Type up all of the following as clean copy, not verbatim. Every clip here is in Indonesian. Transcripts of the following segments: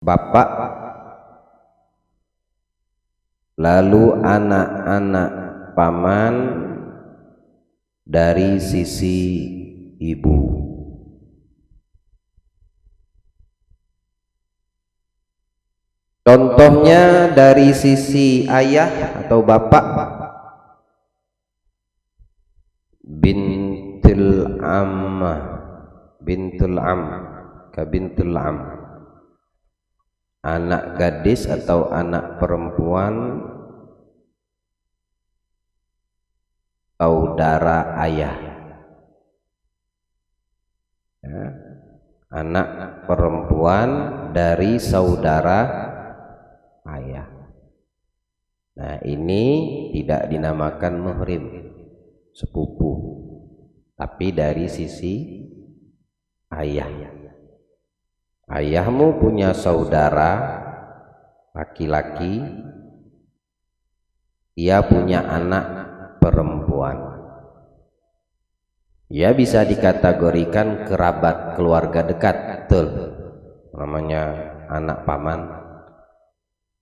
bapak, lalu anak-anak paman dari sisi ibu. Contohnya dari sisi ayah atau bapak, bintul ammah, bintul am, ka bintul am, anak gadis atau anak perempuan saudara ayah, ya, anak perempuan dari saudara ayah. Nah, ini tidak dinamakan muhrim, sepupu, tapi dari sisi ayah. Ayahmu punya saudara laki-laki, ia punya anak perempuan, ia bisa dikategorikan kerabat keluarga dekat, betul, namanya anak paman.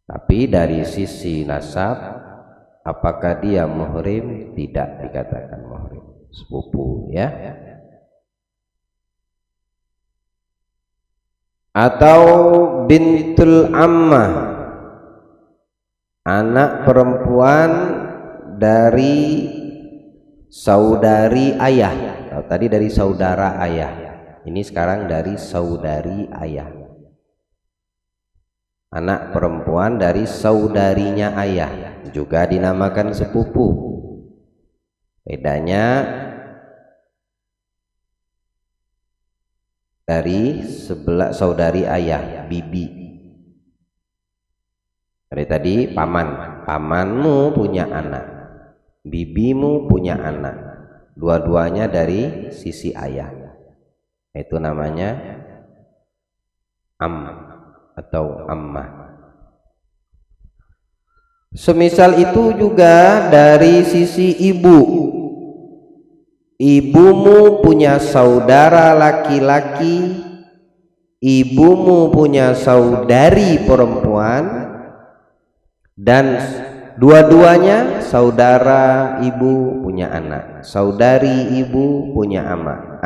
Tapi dari sisi nasab, apakah dia muhrim? Tidak dikatakan muhrim, sepupu, ya. Atau bintul ammah, anak perempuan dari saudari ayah. Oh, tadi dari saudara ayah, ini sekarang dari saudari ayah, anak perempuan dari saudarinya ayah, juga dinamakan sepupu. Bedanya dari sebelah saudari ayah, bibi. Dari tadi paman, pamanmu punya anak, bibimu punya anak, dua-duanya dari sisi ayah, itu namanya am atau ammah. Semisal itu juga dari sisi ibu, ibumu punya saudara laki-laki, ibumu punya saudari perempuan, dan dua-duanya saudara ibu punya anak, saudari ibu punya anak.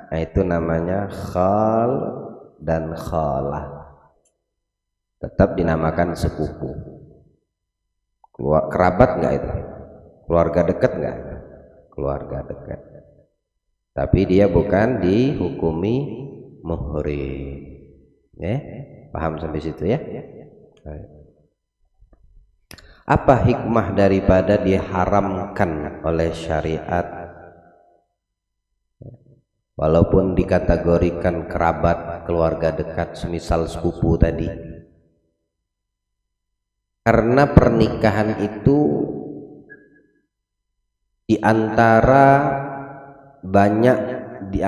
Nah, itu namanya khal dan khalah, tetap dinamakan sepupu. Kerabat enggak itu? Keluarga dekat enggak? Keluarga dekat. Tapi dia bukan dihukumi muhrim. Ya, paham sampai situ ya? Apa hikmah daripada diharamkan oleh syariat walaupun dikategorikan kerabat keluarga dekat semisal sepupu tadi? Karena pernikahan itu banyak di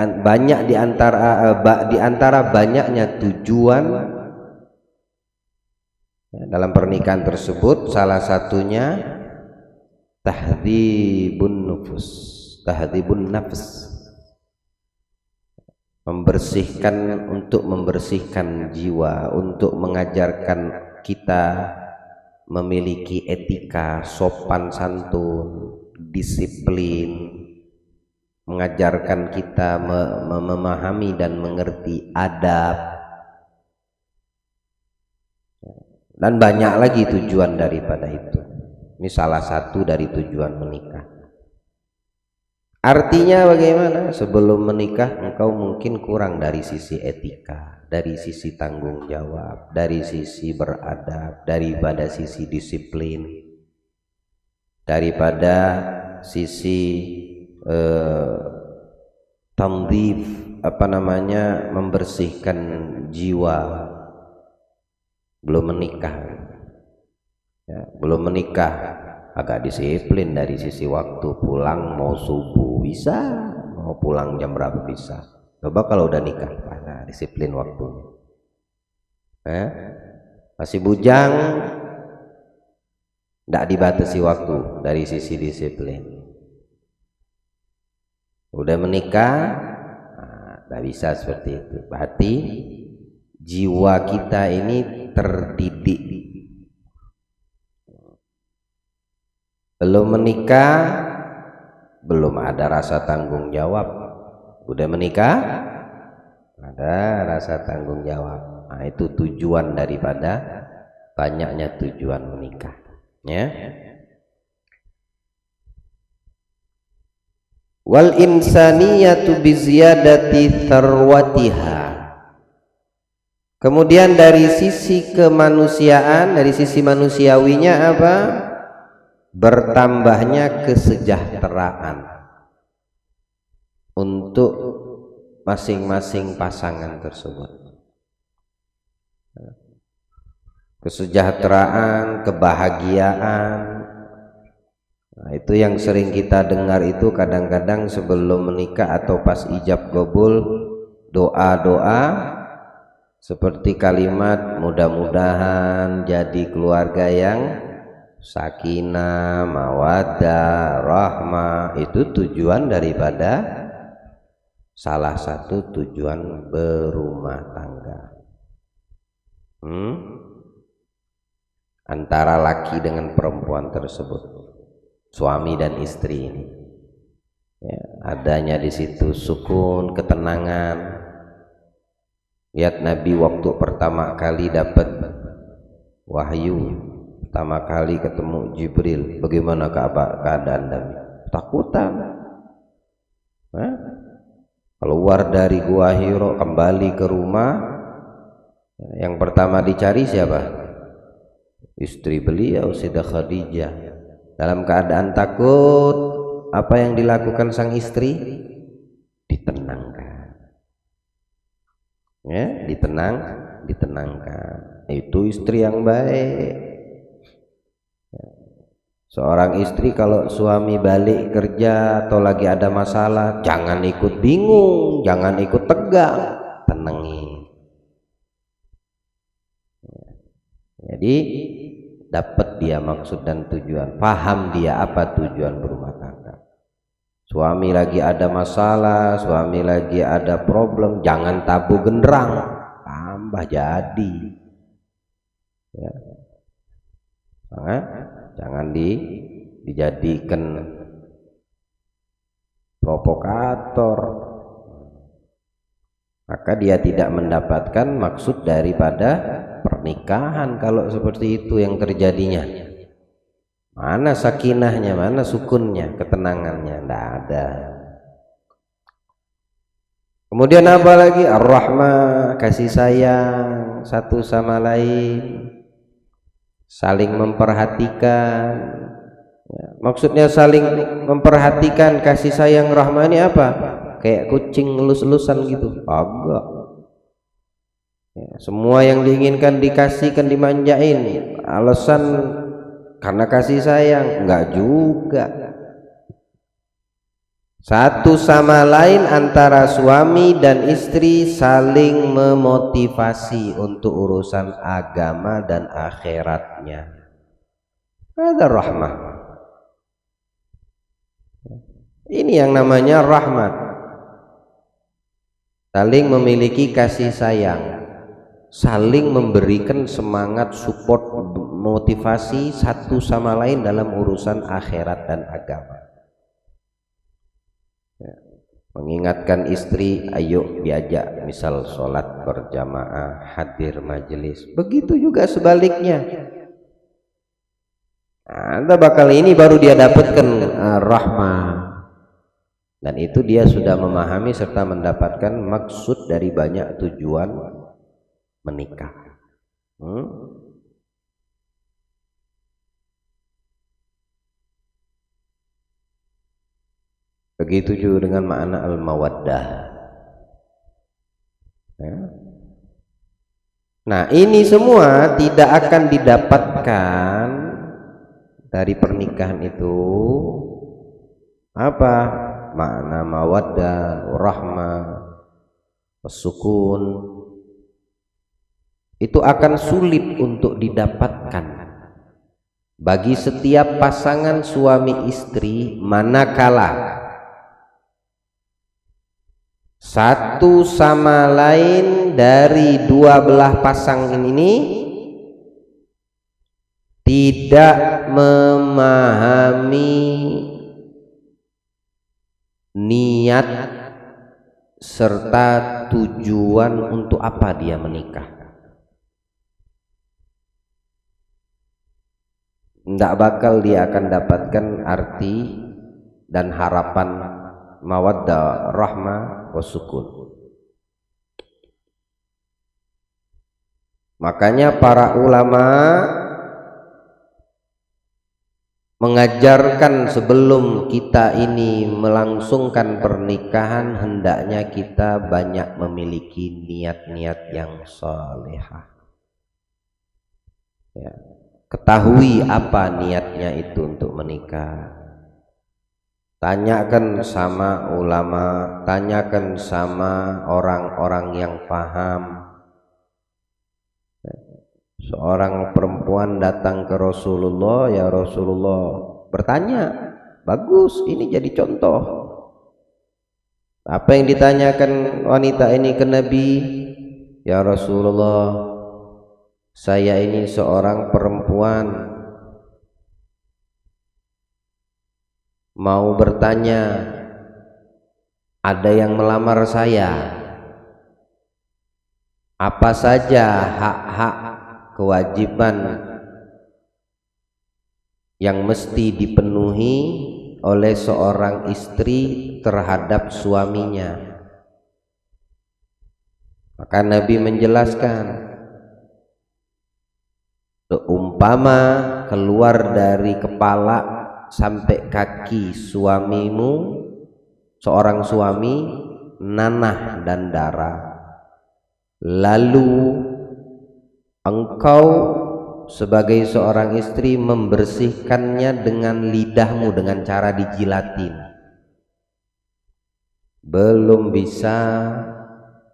antara banyaknya tujuan dalam pernikahan tersebut, salah satunya tahdzibun nafs, untuk membersihkan jiwa, untuk mengajarkan kita memiliki etika, sopan santun, disiplin, mengajarkan kita memahami dan mengerti adab, dan banyak lagi tujuan daripada itu. Ini salah satu dari tujuan menikah. Artinya bagaimana? Sebelum menikah engkau mungkin kurang dari sisi etika, dari sisi tanggung jawab, dari sisi beradab, daripada sisi disiplin, daripada sisi tamdhif, membersihkan jiwa. Belum menikah, ya, belum menikah agak disiplin dari sisi waktu, pulang mau subuh bisa, mau pulang jam berapa bisa. Coba kalau udah nikah, nah, disiplin waktunya. Masih bujang, tidak dibatasi waktu dari sisi disiplin. Udah menikah, tidak bisa seperti itu. Berarti jiwa kita ini terdidik. Belum menikah, belum ada rasa tanggung jawab. Udah menikah, ada rasa tanggung jawab. Nah, itu tujuan daripada banyaknya tujuan menikah, ya. Wal insaniyatu biziyadati tharwatiha. Kemudian dari sisi kemanusiaan, dari sisi manusiawinya apa? Bertambahnya kesejahteraan untuk masing-masing pasangan tersebut. Kesejahteraan, kebahagiaan. Nah, itu yang sering kita dengar itu kadang-kadang sebelum menikah atau pas ijab qabul, doa-doa seperti kalimat mudah-mudahan jadi keluarga yang sakinah, mawaddah, rahmah. Itu tujuan daripada salah satu tujuan berumah tangga. Antara laki dengan perempuan tersebut, suami dan istri ini, ya, adanya di situ sukun, ketenangan. Lihat Nabi waktu pertama kali dapat wahyu, pertama kali ketemu Jibril, bagaimana keadaan Nabi? Takutan. Keluar dari gua Hiro, kembali ke rumah, yang pertama dicari siapa? Istri beliau Sayyidah Khadijah. Dalam keadaan takut, apa yang dilakukan sang istri? Ditenangkan, ya, ditenangkan. Itu istri yang baik. Seorang istri kalau suami balik kerja atau lagi ada masalah, jangan ikut bingung, jangan ikut tegang, tenangin. Jadi dapat dia maksud dan tujuan, paham dia apa tujuan berumah tangga. Suami lagi ada masalah, suami lagi ada problem, jangan tabu genderang, tambah jadi, ya. Jangan dijadikan provokator, maka dia tidak mendapatkan maksud daripada pernikahan. Kalau seperti itu yang terjadinya, mana sakinahnya, mana sukunnya, ketenangannya? Tidak ada. Kemudian apa lagi? Ar-Rahmah, kasih sayang satu sama lain, saling memperhatikan. Ya, maksudnya saling memperhatikan, kasih sayang, rahmah ini apa? Kayak kucing elus-elusan gitu? Agak. Ya, semua yang diinginkan dikasihkan, dimanjain. Alasan karena kasih sayang? Enggak juga. Satu sama lain antara suami dan istri saling memotivasi untuk urusan agama dan akhiratnya. Ada rahmah. Ini yang namanya rahmat. Saling memiliki kasih sayang, saling memberikan semangat, support, motivasi satu sama lain dalam urusan akhirat dan agama. Mengingatkan istri, ayo diajak misal sholat berjamaah, hadir majelis. Begitu juga sebaliknya. Anda bakal ini baru dia dapatkan rahmah, dan itu dia sudah memahami serta mendapatkan maksud dari banyak tujuan menikah. Begitu juga dengan makna al-mawaddah. Ya. Nah, ini semua tidak akan didapatkan dari pernikahan itu apa? Makna mawaddah, rahmah, sukun. Itu akan sulit untuk didapatkan bagi setiap pasangan suami istri manakala satu sama lain dari dua belah pasang ini tidak memahami niat serta tujuan untuk apa dia menikah. Tidak bakal dia akan dapatkan arti dan harapan mawaddah, rahmah, wasukun. Makanya para ulama mengajarkan sebelum kita ini melangsungkan pernikahan, hendaknya kita banyak memiliki niat-niat yang salehah. Ya. Ketahui apa niatnya itu untuk menikah. Tanyakan sama ulama, tanyakan sama orang-orang yang paham. Seorang perempuan datang ke Rasulullah, ya Rasulullah, bertanya, bagus, ini jadi contoh. Apa yang ditanyakan wanita ini ke Nabi? Ya Rasulullah, saya ini seorang perempuan, mau bertanya, ada yang melamar saya, apa saja hak-hak kewajiban yang mesti dipenuhi oleh seorang istri terhadap suaminya. Maka Nabi menjelaskan, seumpama keluar dari kepala sampai kaki suamimu, seorang suami, nanah dan darah, lalu engkau sebagai seorang istri membersihkannya dengan lidahmu dengan cara dijilatin, belum bisa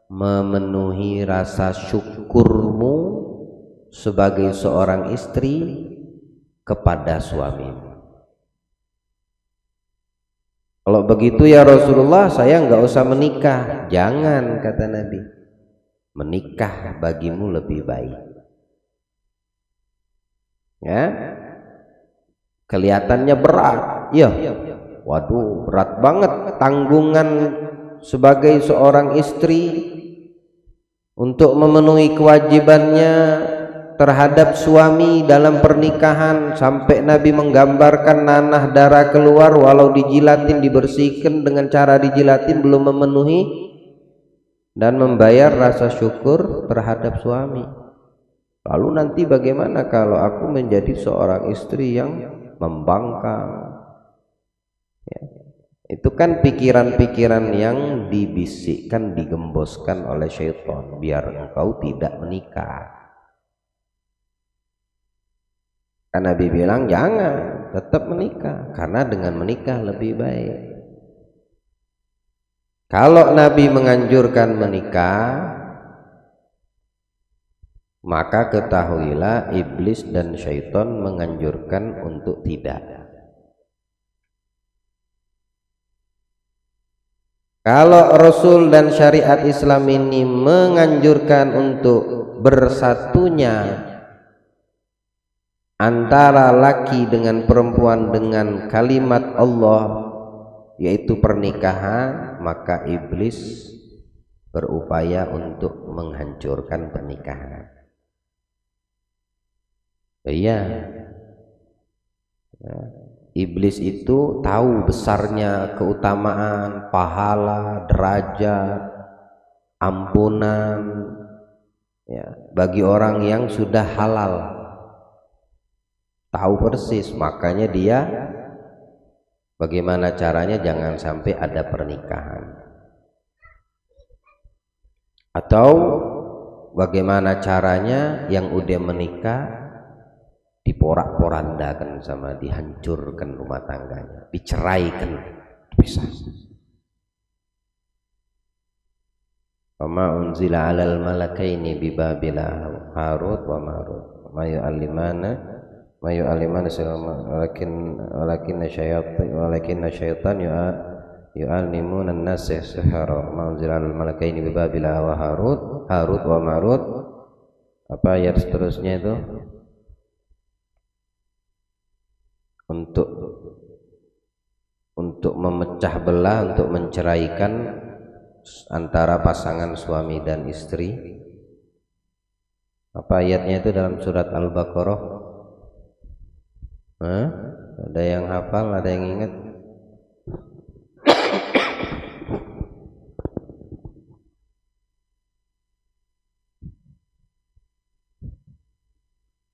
memenuhi rasa syukurmu sebagai seorang istri kepada suamimu. Kalau begitu ya Rasulullah, saya nggak usah menikah. Jangan, kata Nabi, menikah bagimu lebih baik. Ya, kelihatannya berat, ya. Waduh, berat banget tanggungan sebagai seorang istri untuk memenuhi kewajibannya terhadap suami dalam pernikahan, sampai Nabi menggambarkan nanah darah keluar walau dijilatin, dibersihkan dengan cara dijilatin belum memenuhi dan membayar rasa syukur terhadap suami. Lalu nanti bagaimana kalau aku menjadi seorang istri yang membangkang? Ya. Itu kan pikiran-pikiran yang dibisikkan, digemboskan oleh syaitan biar engkau tidak menikah. Kan Nabi bilang jangan, tetap menikah, karena dengan menikah lebih baik. Kalau Nabi menganjurkan menikah, maka ketahuilah iblis dan syaitan menganjurkan untuk tidak. Kalau Rasul dan syariat Islam ini menganjurkan untuk bersatunya antara laki dengan perempuan dengan kalimat Allah, yaitu pernikahan, maka iblis berupaya untuk menghancurkan pernikahan. Iya, iblis itu tahu besarnya keutamaan, pahala, derajat, ampunan, ya, bagi orang yang sudah halal. Tahu persis, makanya dia bagaimana caranya jangan sampai ada pernikahan, atau bagaimana caranya yang udah menikah diporak-porandakan sama dihancurkan rumah tangganya, diceraikan, bisa. Wama unzila 'alal malakaini bi Babila Harut wa Marut ma yu'allimana walakin syaitan yu'allimuna an-nasa sihra. Ma unzila 'alal malakaini bi Babila wa Harut Harut wa Marut. Apa ayat seterusnya itu? Untuk memecah belah, untuk menceraikan antara pasangan suami dan istri. Apa ayatnya itu dalam surat Al-Baqarah? Ada yang hafal, ada yang ingat?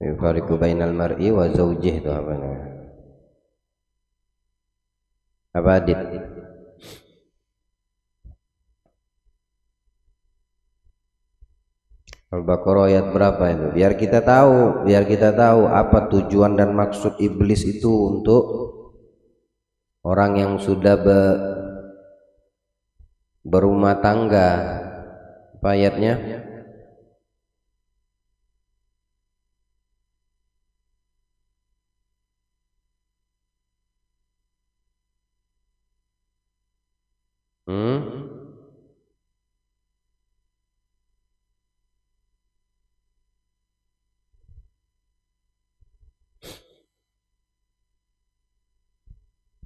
Yufariqu bainal mar'i wa zawjih itu apa namanya? Apa Adit? Al-Baqarah ayat berapa itu? Biar kita tahu apa tujuan dan maksud iblis itu untuk orang yang sudah berumah tangga. Apa ayatnya?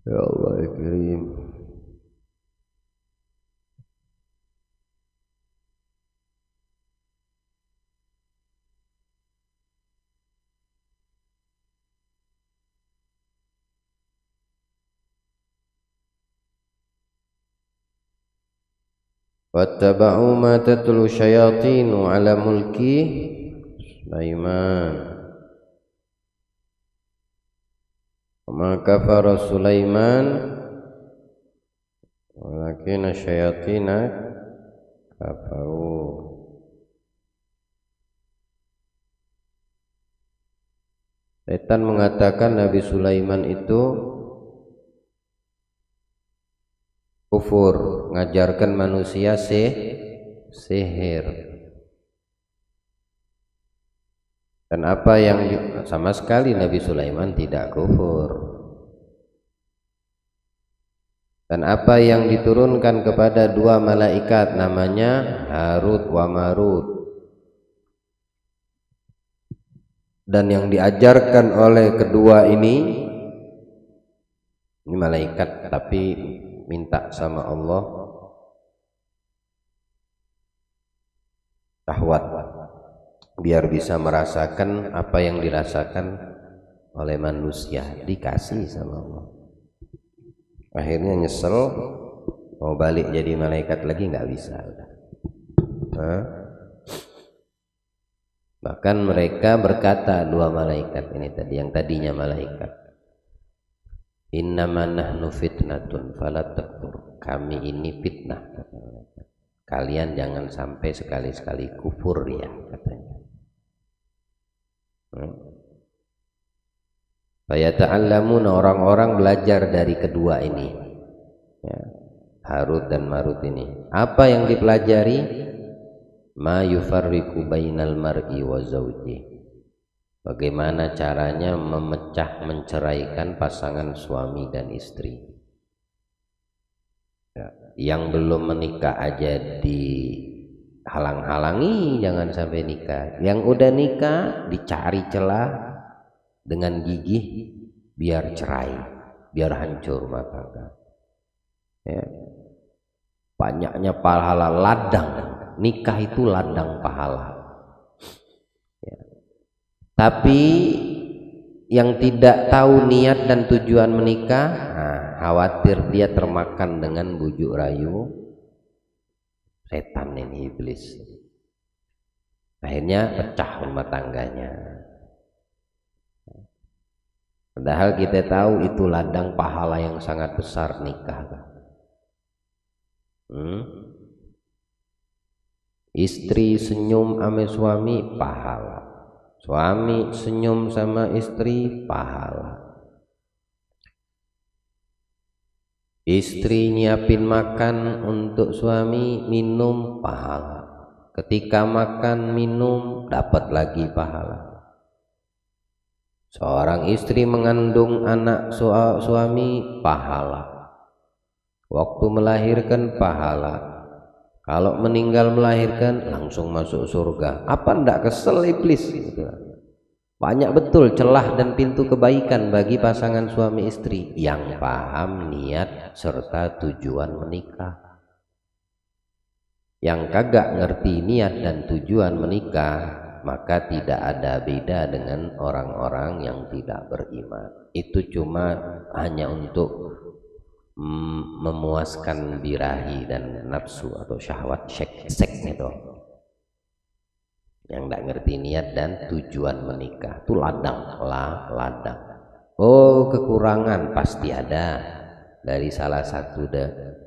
Ya Allah ya Karim. Wattaba'u ma tatlu syayatinu ala mulki Sulaiman. Ma kafara Sulaiman walakinna syayatina kafaru. Setan mengatakan Nabi Sulaiman itu kufur, ngajarkan manusia sihir. Dan apa yang sama sekali Nabi Sulaiman tidak kufur. Dan apa yang diturunkan kepada dua malaikat namanya Harut wa Marut. Dan yang diajarkan oleh kedua ini malaikat tapi minta sama Allah syahwat biar bisa merasakan apa yang dirasakan oleh manusia, dikasih sama Allah. Akhirnya nyesel, mau balik jadi malaikat lagi nggak bisa. Bahkan mereka berkata dua malaikat ini tadi, yang tadinya malaikat, innama nahnu fitnatun fala takfur. Kami ini fitnah, kata mereka. Kalian jangan sampai sekali-sekali kufur ya, katanya. Fayata'allamuna, orang-orang belajar dari kedua ini ya, Harut dan Marut ini. Apa yang dipelajari? Ma yufarriqu bainal mar'i wa zawji. Bagaimana caranya memecah menceraikan pasangan suami dan istri ya, yang belum menikah aja dihalang-halangi jangan sampai nikah, yang udah nikah dicari celah dengan gigih biar cerai, biar hancur rumah tangga ya. Banyaknya pahala, ladang nikah itu ladang pahala ya. Tapi yang tidak tahu niat dan tujuan menikah, khawatir dia termakan dengan bujuk rayu setan ini, iblis. Akhirnya pecah rumah tangganya. Padahal kita tahu itu ladang pahala yang sangat besar nikah. Istri senyum sama suami pahala, suami senyum sama istri pahala, istri nyiapin makan untuk suami minum pahala, ketika makan minum dapat lagi pahala. Seorang istri mengandung anak suami pahala, waktu melahirkan pahala, Kalau meninggal melahirkan langsung masuk surga. Apa ndak kesel iblis gitu. Banyak betul celah dan pintu kebaikan bagi pasangan suami istri yang paham niat serta tujuan menikah. Yang kagak ngerti niat dan tujuan menikah, maka tidak ada beda dengan orang-orang yang tidak beriman. Itu cuma hanya untuk memuaskan birahi dan nafsu atau syahwat seks itu. Yang tidak ngerti niat dan tujuan menikah itu ladang. Oh, kekurangan pasti ada dari salah satu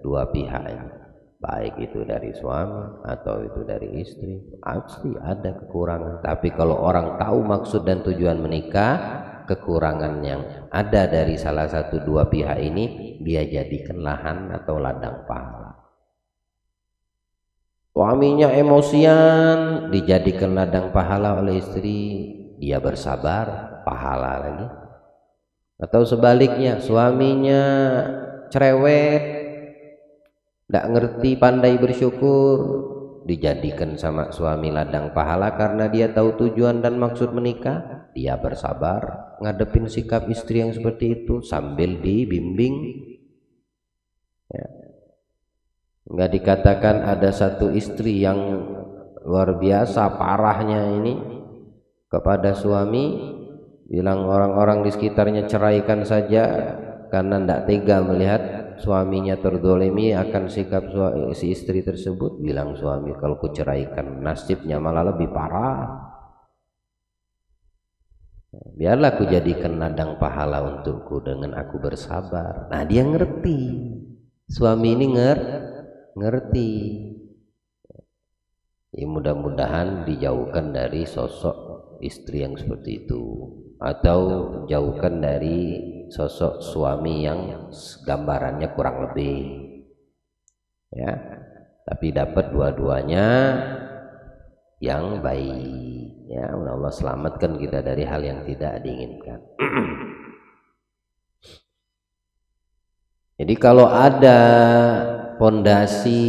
dua pihak ini, baik itu dari suami atau itu dari istri, pasti ada kekurangan. Tapi kalau orang tahu maksud dan tujuan menikah, kekurangan yang ada dari salah satu dua pihak ini dia jadikan lahan atau ladang pahala. Suaminya emosian dijadikan ladang pahala oleh istri, dia bersabar, pahala lagi. Atau sebaliknya, suaminya cerewet, tidak ngerti pandai bersyukur, dijadikan sama suami ladang pahala karena dia tahu tujuan dan maksud menikah. Dia bersabar ngadepin sikap istri yang seperti itu sambil dibimbing. Ya. Nggak dikatakan ada satu istri yang luar biasa parahnya ini kepada suami, bilang orang-orang di sekitarnya ceraikan saja karena tidak tega melihat suaminya terdolimi akan sikap si istri tersebut. Bilang suami, kalau ku ceraikan nasibnya malah lebih parah. Biarlah aku jadikan ladang pahala untukku dengan aku bersabar. Nah, dia ngerti, suami ini ngerti. Ya, mudah-mudahan dijauhkan dari sosok istri yang seperti itu, atau jauhkan dari sosok suami yang gambarannya kurang lebih, ya. Tapi dapat dua-duanya yang baik. Ya, Allah selamatkan kita dari hal yang tidak diinginkan. Jadi kalau ada pondasi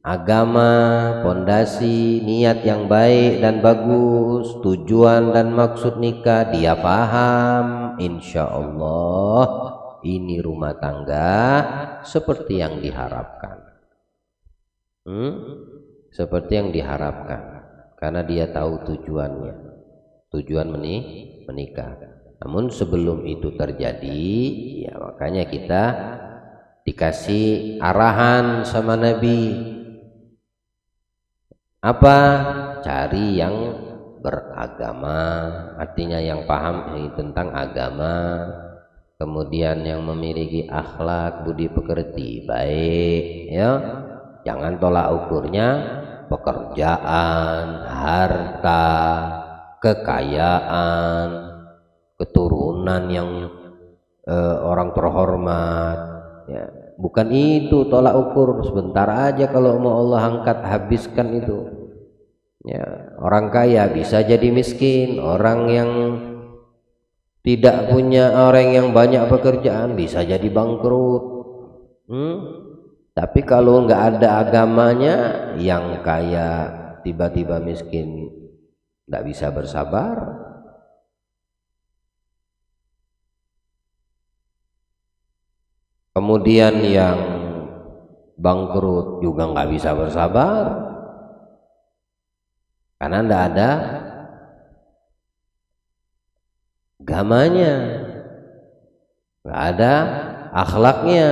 agama, pondasi niat yang baik dan bagus, tujuan dan maksud nikah dia paham, insya Allah ini rumah tangga seperti yang diharapkan. Seperti yang diharapkan. Karena dia tahu tujuannya, tujuan menikah. Namun sebelum itu terjadi, ya makanya kita dikasih arahan sama Nabi. Apa? Cari yang beragama, artinya yang paham tentang agama, kemudian yang memiliki akhlak budi pekerti baik, ya. Jangan tolak ukurnya pekerjaan, harta, kekayaan, keturunan yang orang terhormat, ya. Bukan itu tolak ukur. Sebentar aja kalau mau Allah angkat, habiskan itu, ya. Orang kaya bisa jadi miskin, orang yang tidak punya, orang yang banyak pekerjaan bisa jadi bangkrut. Tapi kalau nggak ada agamanya, yang kaya tiba-tiba miskin, nggak bisa bersabar. Kemudian yang bangkrut juga nggak bisa bersabar, karena nggak ada agamanya, nggak ada akhlaknya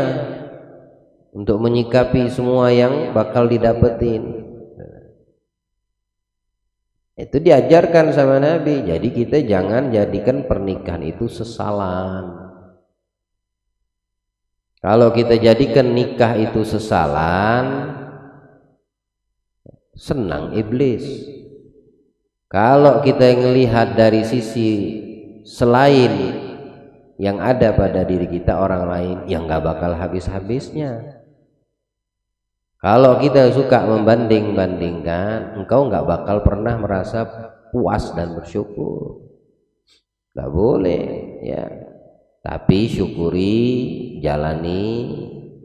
untuk menyikapi semua yang bakal didapetin. Itu diajarkan sama Nabi. Jadi kita jangan jadikan pernikahan itu sesalan. Kalau kita jadikan nikah itu sesalan, senang iblis. Kalau kita melihat dari sisi selain yang ada pada diri kita orang lain, yang nggak bakal habis-habisnya. Kalau kita suka membanding-bandingkan, engkau nggak bakal pernah merasa puas dan bersyukur. Nggak boleh, ya. Tapi syukuri, jalani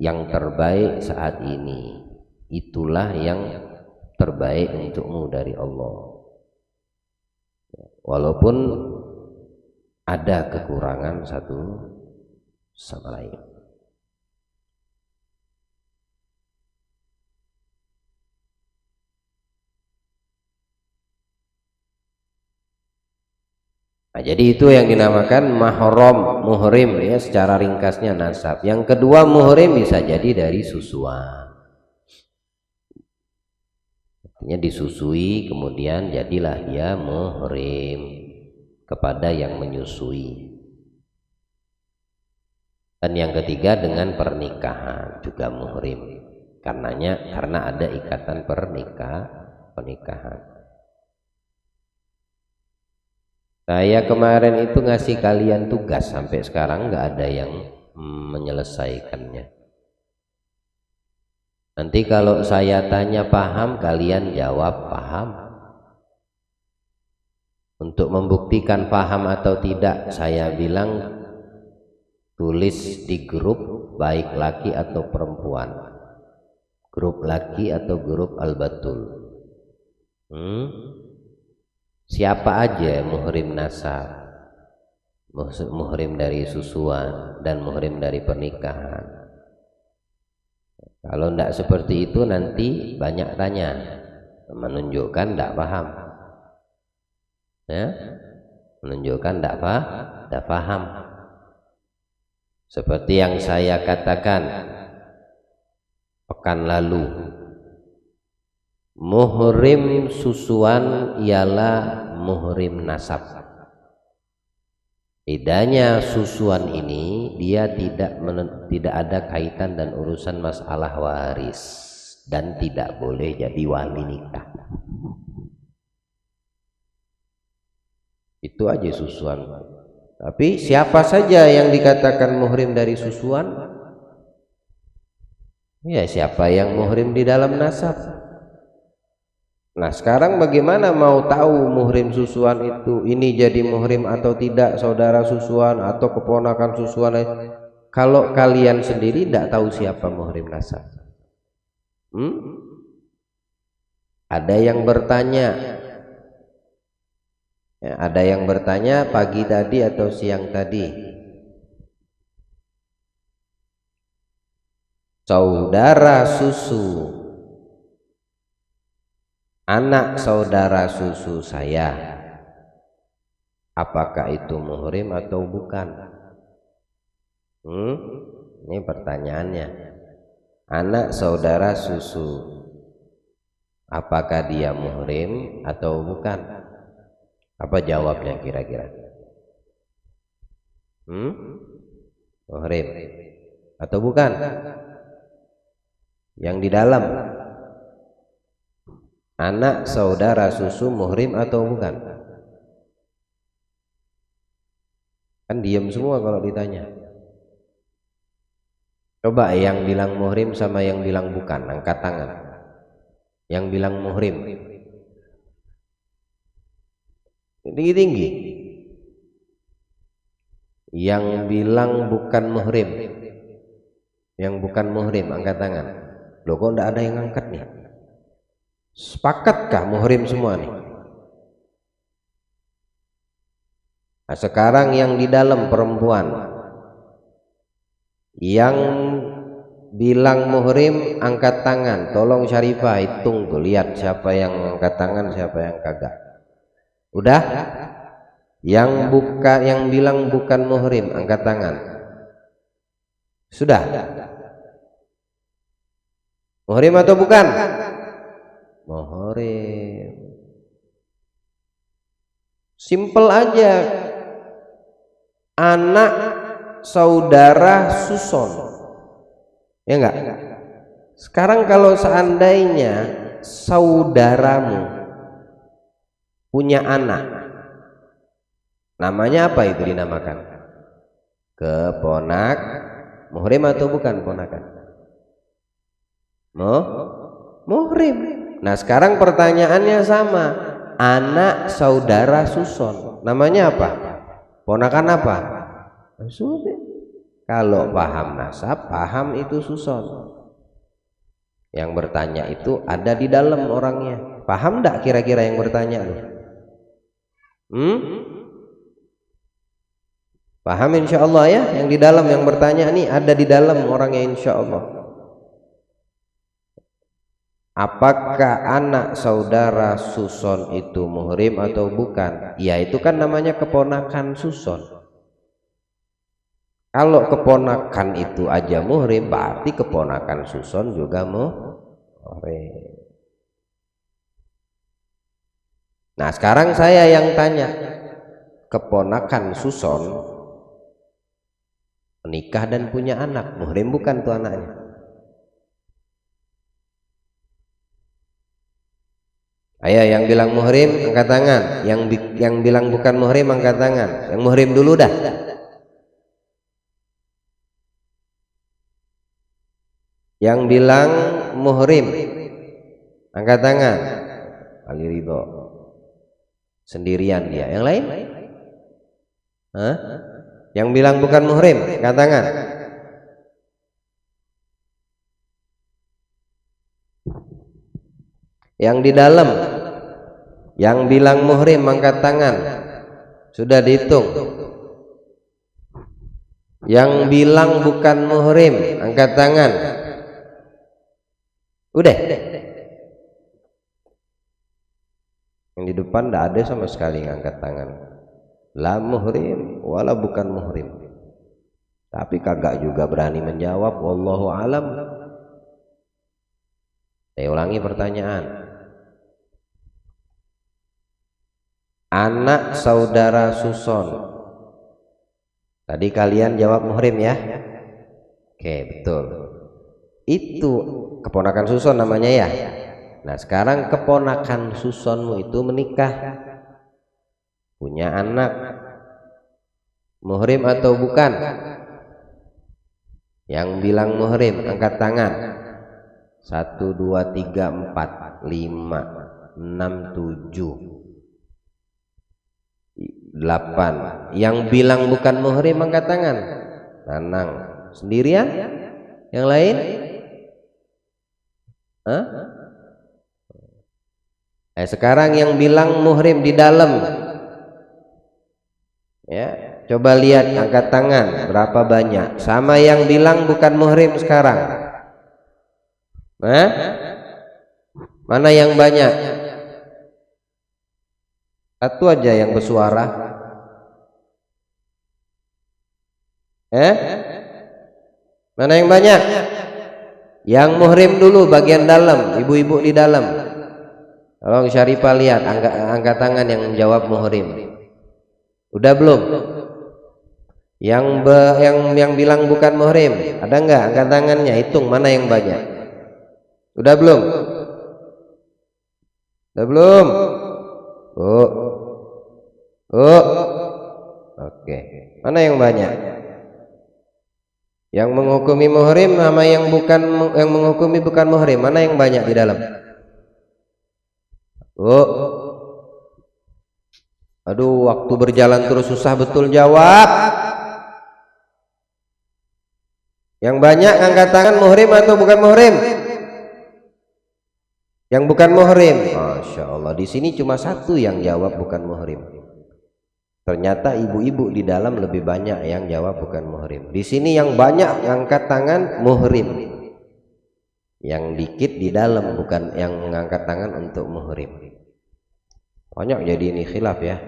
yang terbaik saat ini. itulah yang terbaik untukmu dari Allah, walaupun ada kekurangan satu sama lain. Nah, jadi itu yang dinamakan mahram, muhrim ya, secara ringkasnya nasab. Yang kedua, muhrim bisa jadi dari susuan. Artinya disusui kemudian jadilah dia muhrim kepada yang menyusui. Dan yang ketiga dengan pernikahan juga muhrim. Karena ada ikatan pernikahan. Saya kemarin itu ngasih kalian tugas, sampai sekarang nggak ada yang menyelesaikannya. Nanti kalau saya tanya paham, kalian jawab paham. Untuk membuktikan paham atau tidak, saya bilang tulis di grup, baik laki atau perempuan, grup laki atau grup al-batul. Siapa aja muhrim nasab, muhrim dari susuan, dan muhrim dari pernikahan. Kalau tidak seperti itu nanti banyak tanya, menunjukkan tidak paham, ya, menunjukkan tidak paham. Seperti yang saya katakan pekan lalu, muhrim susuan ialah muhrim nasab. Bedanya susuan ini dia tidak ada kaitan dan urusan masalah waris dan tidak boleh jadi wali nikah. Itu aja susuan. Tapi siapa saja yang dikatakan muhrim dari susuan? Ya, siapa yang muhrim di dalam nasab. Nah, sekarang bagaimana mau tahu muhrim susuan itu ini jadi muhrim atau tidak, saudara susuan atau keponakan susuan, kalau kalian sendiri tidak tahu siapa muhrim nasab? Ada yang bertanya, ya, ada yang bertanya pagi tadi atau siang tadi, saudara susu, anak saudara susu saya, apakah itu muhrim atau bukan? Ini pertanyaannya. Anak saudara susu, apakah dia muhrim atau bukan? Apa jawabnya kira-kira? Muhrim atau bukan? Yang di dalam, anak saudara susu muhrim atau bukan? Kan diam semua kalau ditanya. Coba yang bilang muhrim sama yang bilang bukan, angkat tangan. Yang bilang muhrim tinggi-tinggi. Yang bilang bukan muhrim, yang bukan muhrim angkat tangan. Loh, kok enggak ada yang angkat nih? Sepakatkah muhrim semua nih? Nah, sekarang yang di dalam perempuan, yang bilang muhrim angkat tangan. Tolong Syarifah hitung tuh, lihat siapa yang angkat tangan, siapa yang kagak. Udah? Yang bilang bukan muhrim angkat tangan. Sudah? Muhrim atau bukan? Muhrim. Simple aja. Anak saudara suson, ya enggak? Sekarang kalau seandainya saudaramu punya anak, namanya apa itu dinamakan? Muhrim atau bukan ponakan? Muhrim. Nah, sekarang pertanyaannya sama. Anak saudara suson, namanya apa? Ponakan apa? Sudah. Kalau paham nasab, paham itu suson. Yang bertanya itu ada di dalam orangnya. Paham enggak kira-kira yang bertanya tuh? Paham insya Allah ya? Yang di dalam yang bertanya nih ada di dalam orangnya insya Allah. Apakah anak saudara Suson itu muhrim atau bukan? Ya itu kan namanya keponakan Suson. Kalau keponakan itu aja muhrim, berarti keponakan Suson juga muhrim. Nah sekarang saya yang tanya, keponakan Suson menikah dan punya anak, muhrim bukan tuh anaknya? Ayo yang bilang muhrim angkat tangan, yang bilang bukan muhrim angkat tangan. Yang muhrim dulu dah. Yang bilang muhrim angkat tangan. Ali Ridho sendirian dia. Yang lain? Hah? Yang bilang bukan muhrim angkat tangan. Yang di dalam, yang bilang muhrim angkat tangan. Sudah dihitung. Yang bilang bukan muhrim angkat tangan. Udah. Yang di depan tidak ada sama sekali angkat tangan. La muhrim wala bukan muhrim. Tapi kagak juga berani menjawab. Wallahu alam. Saya ulangi pertanyaan. Anak saudara Suson. Tadi kalian jawab muhrim ya? Oke, betul. Itu keponakan Suson namanya ya. Nah, sekarang keponakan Susonmu itu menikah, punya anak, muhrim atau bukan? Yang bilang muhrim angkat tangan. 1, 2, 3, 4, 5, 6, 7, 8. Yang bilang bukan muhrim angkat tangan. Nanang sendirian? Yang lain? Hah? Sekarang yang bilang muhrim di dalam. Ya, coba lihat angkat tangan berapa banyak. Sama yang bilang bukan muhrim sekarang. Mana yang banyak? Satu aja yang bersuara. Mana yang banyak? Yang muhrim dulu bagian dalam, ibu-ibu di dalam. Tolong Syarifah lihat angkat tangan yang menjawab muhrim. Udah belum? Yang bilang bukan muhrim, ada enggak angkat tangannya? Hitung mana yang banyak. Udah belum? Udah belum? Oke. Mana yang banyak? Yang menghukumi muhrim sama yang menghukumi bukan muhrim, mana yang banyak di dalam? Aduh, waktu berjalan terus susah betul jawab. Yang banyak angkat tangan muhrim atau bukan muhrim? Yang bukan muhrim. Masya Allah, di sini cuma satu yang jawab bukan muhrim. Ternyata ibu-ibu di dalam lebih banyak yang jawab bukan muhrim. Di sini yang banyak angkat tangan muhrim, yang dikit di dalam bukan yang mengangkat tangan untuk muhrim. Banyak jadi ini khilaf ya.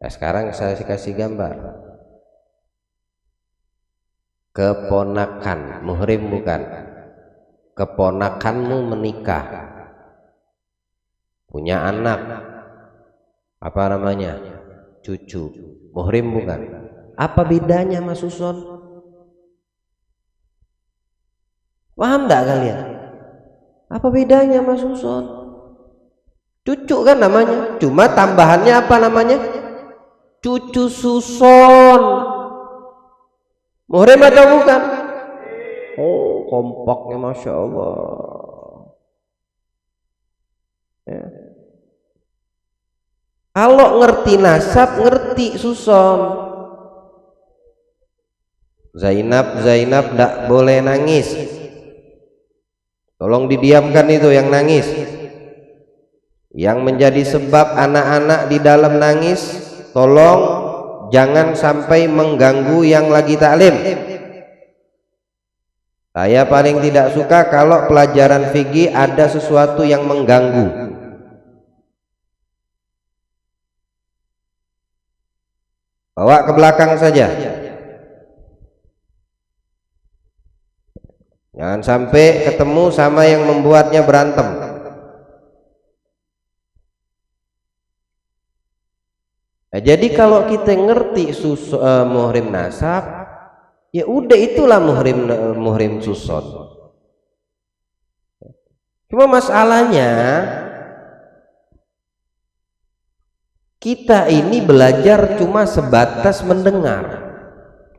Nah, sekarang saya kasih gambar. Keponakan muhrim bukan? Keponakanmu menikah, punya anak, apa namanya? Cucu, muhrim bukan? Apa bedanya Mas Suson? Paham enggak kalian? Apa bedanya Mas Suson? Cucu kan namanya, cuma tambahannya apa namanya? Cucu Suson. Muhrim atau bukan? Oh, kompaknya Masya Allah ya. Kalau ngerti nasab, ngerti Suson. Zainab ndak boleh nangis. Tolong didiamkan itu yang nangis, yang menjadi sebab anak-anak di dalam nangis. Tolong jangan sampai mengganggu yang lagi taklim. Saya paling tidak suka kalau pelajaran fikih ada sesuatu yang mengganggu. Bawa ke belakang saja. Jangan sampai ketemu sama yang membuatnya berantem. Nah, jadi kalau kita ngerti muhrim nasab, ya udah itulah muhrim suson. Cuma masalahnya kita ini belajar cuma sebatas mendengar.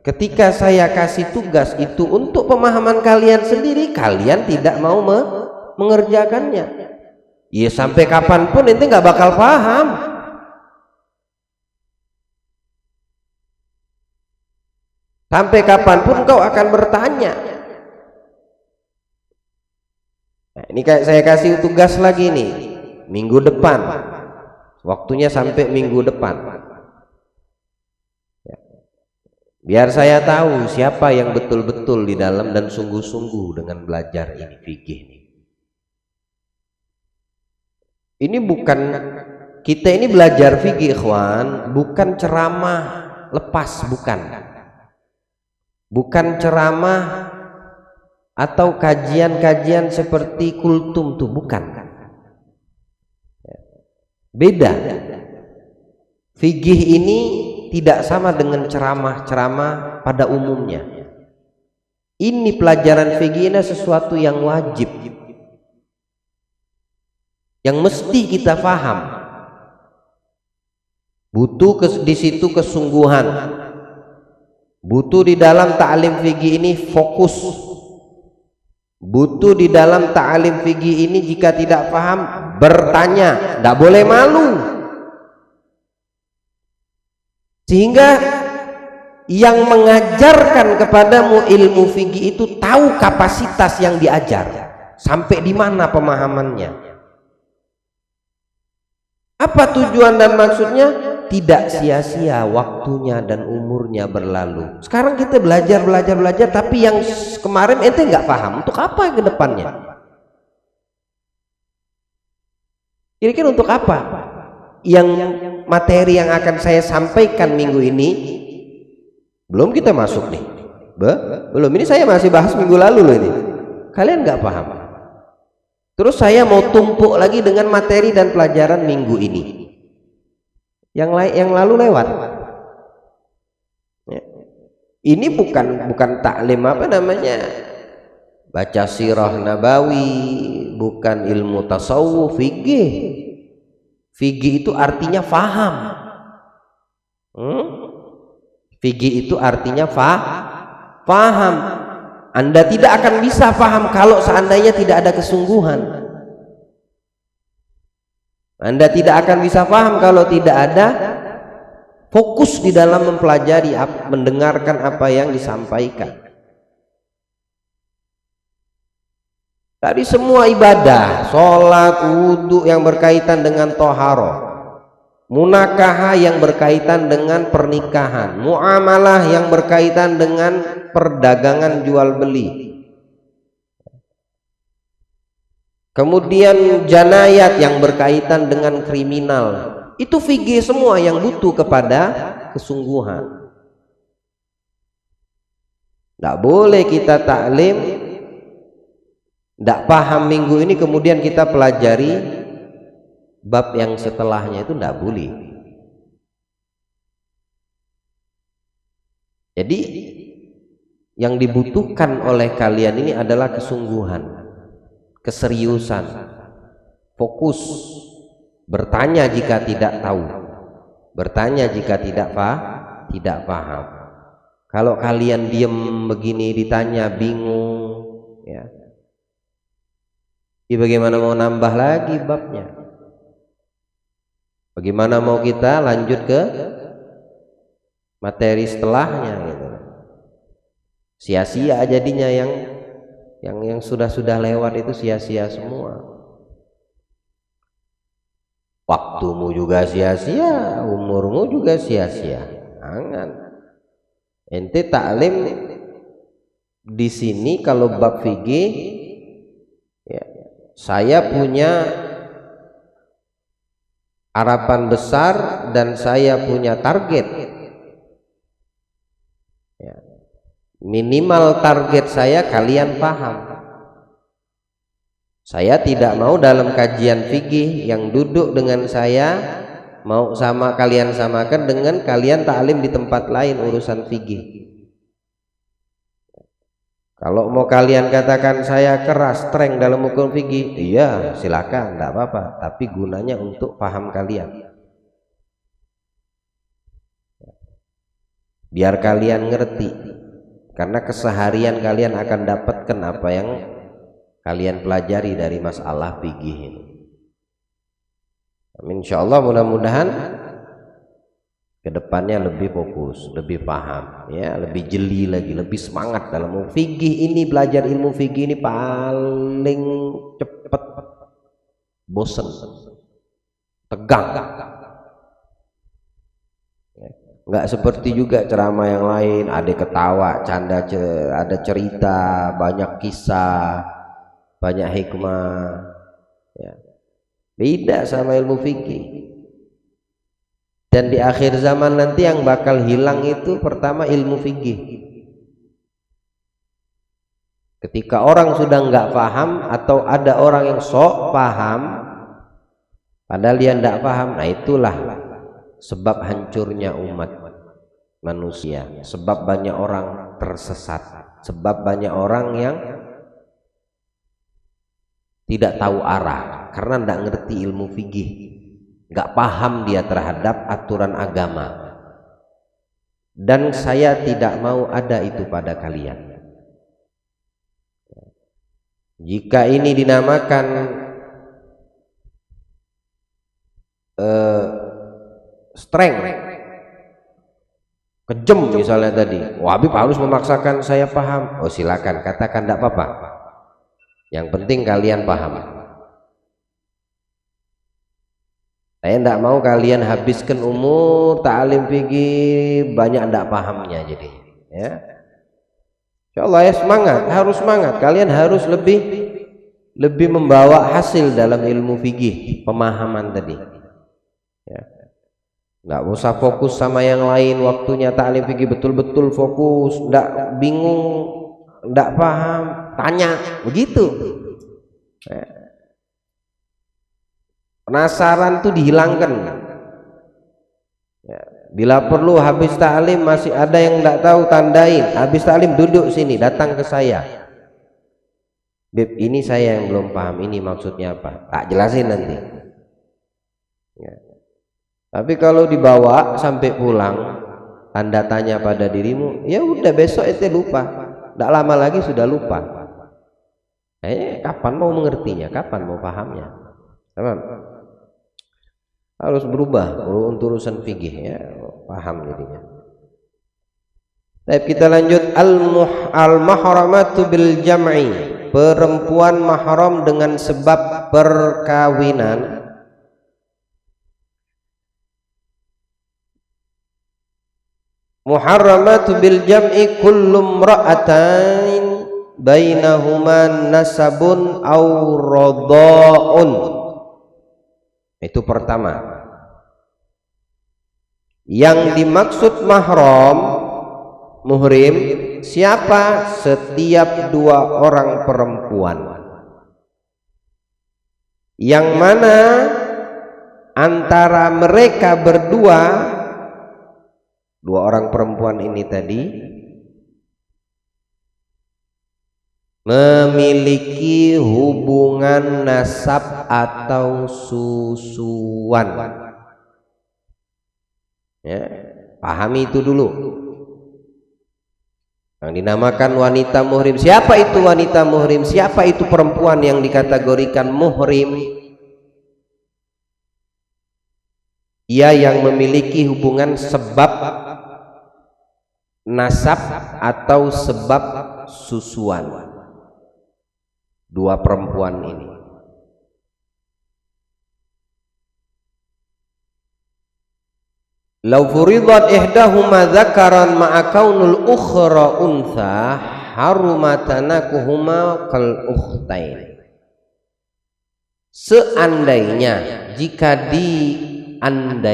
Ketika saya kasih tugas itu untuk pemahaman kalian sendiri, kalian tidak mau mengerjakannya. Ya sampai kapanpun ente nggak bakal paham. Sampai kapanpun kau akan bertanya. Nah, ini kayak saya kasih tugas lagi nih, minggu depan. Waktunya sampai minggu depan. Biar saya tahu siapa yang betul-betul di dalam dan sungguh-sungguh dengan belajar ini fikih ini. Ini bukan, kita ini belajar fikih ikhwan, bukan ceramah lepas, bukan ceramah atau kajian-kajian seperti kultum tuh, bukan. Beda. Fikih ini tidak sama dengan ceramah-ceramah pada umumnya. Ini pelajaran fikih ini sesuatu yang wajib, yang mesti kita paham. Butuh di situ kesungguhan. Butuh di dalam ta'lim fikih ini fokus. Butuh di dalam ta'lim fikih ini jika tidak paham bertanya, tidak boleh malu. Sehingga yang mengajarkan kepadamu ilmu fikih itu tahu kapasitas yang diajar, sampai di mana pemahamannya. Apa tujuan dan maksudnya? Tidak sia-sia waktunya dan umurnya berlalu. Sekarang kita belajar, tapi yang kemarin ente nggak paham, untuk apa ke depannya? Kira-kira untuk apa? Yang materi yang akan saya sampaikan minggu ini belum kita masuk nih, belum, ini saya masih bahas minggu lalu loh ini. Kalian nggak paham. Terus saya mau tumpuk lagi dengan materi dan pelajaran minggu ini. Yang lalu lewat. Ya. Ini bukan taklim apa namanya, baca sirah nabawi, bukan ilmu tasawuf. Fikih itu artinya faham. Fikih itu artinya faham. Anda tidak akan bisa paham kalau seandainya tidak ada kesungguhan. Anda tidak akan bisa paham kalau tidak ada fokus di dalam mempelajari, mendengarkan apa yang disampaikan. Tadi semua ibadah, sholat, wudhu yang berkaitan dengan toharoh, munakahah yang berkaitan dengan pernikahan, muamalah yang berkaitan dengan perdagangan jual beli, kemudian janayat yang berkaitan dengan kriminal. Itu fikih semua yang butuh kepada kesungguhan. Tidak boleh kita taklim, tidak paham minggu ini kemudian kita pelajari bab yang setelahnya, itu tidak boleh. Jadi yang dibutuhkan oleh kalian ini adalah kesungguhan, keseriusan, fokus, bertanya jika tidak tahu, bertanya jika tidak paham. Kalau kalian diem begini ditanya bingung, ya, bagaimana mau nambah lagi babnya? Bagaimana mau kita lanjut ke materi setelahnya gitu. Sia-sia jadinya Yang sudah lewat itu sia-sia semua. Waktumu juga sia-sia, umurmu juga sia-sia. Jangan. Ente taklim di sini kalau bab fikih, ya, saya punya harapan besar dan saya punya target. Ya. Minimal target saya kalian paham. Saya tidak mau dalam kajian fikih yang duduk dengan saya mau sama kalian samakan dengan kalian taklim di tempat lain urusan fikih. Kalau mau kalian katakan saya keras, streng dalam hukum fikih, iya silakan, tidak apa-apa. Tapi gunanya untuk paham kalian. Biar kalian ngerti. Karena keseharian kalian akan dapatkan apa yang kalian pelajari dari masalah fikih ini. Insyaallah mudah-mudahan kedepannya lebih fokus, lebih paham, ya, lebih jeli lagi, lebih semangat dalam fikih ini. Belajar ilmu fikih ini paling cepat bosen, tegang. Nggak seperti juga ceramah yang lain, ada ketawa, canda, ada cerita, banyak kisah, banyak hikmah, ya. Beda sama ilmu fikih. Dan di akhir zaman nanti yang bakal hilang itu pertama ilmu fikih. Ketika orang sudah nggak paham atau ada orang yang sok paham padahal dia nggak paham, nah itulah sebab hancurnya umat manusia, sebab banyak orang tersesat, sebab banyak orang yang tidak tahu arah karena tidak ngerti ilmu fikih, nggak paham dia terhadap aturan agama. Dan saya tidak mau ada itu pada kalian. Jika ini dinamakan strength, kejam misalnya tadi, Habib harus memaksakan saya paham. Oh silakan, katakan, tidak apa-apa. Yang penting kalian paham. Saya tidak mau kalian habiskan umur ta'lim fikih banyak tidak pahamnya jadi. Ya. Insyaallah ya, semangat, harus semangat. Kalian harus lebih membawa hasil dalam ilmu fikih, pemahaman tadi. Ya. Nggak usah fokus sama yang lain, waktunya ta'lim fikih betul-betul fokus, nggak bingung, nggak paham, tanya begitu. Ya. Penasaran tuh dihilangkan. Ya. Bila perlu habis ta'lim masih ada yang nggak tahu, tandain. Habis ta'lim duduk sini, datang ke saya. Beb, ini saya yang belum paham, ini maksudnya apa? Tak jelasin nanti. Ya. Tapi kalau dibawa sampai pulang, tanda tanya pada dirimu, ya udah besok itu lupa. Tidak lama lagi sudah lupa. Kapan mau mengertinya? Kapan mau pahamnya? Teman, harus berubah untuk urusan fikih, ya, paham jadinya. Baik, kita lanjut. Al-mahramatu bil jam'i, perempuan mahram dengan sebab perkawinan. Muharramatu bil jam'i kullu imra'atain bainahuma nasabun aw radha'un. Itu pertama. Yang dimaksud mahram, muhrim, siapa? Setiap dua orang perempuan yang mana antara mereka berdua, dua orang perempuan ini tadi, memiliki hubungan nasab atau susuan. Ya, pahami itu dulu. Yang dinamakan wanita muhrim. Siapa itu wanita muhrim? Siapa itu perempuan yang dikategorikan muhrim? Ia yang memiliki hubungan sebab nasab atau sebab susuan. dua perempuan ini. Lau furidat ihdahuma dzakaran ma'a kaunul ukhra untha harumatanakuhuma kal ukhtain. Seandainya jika diandaikan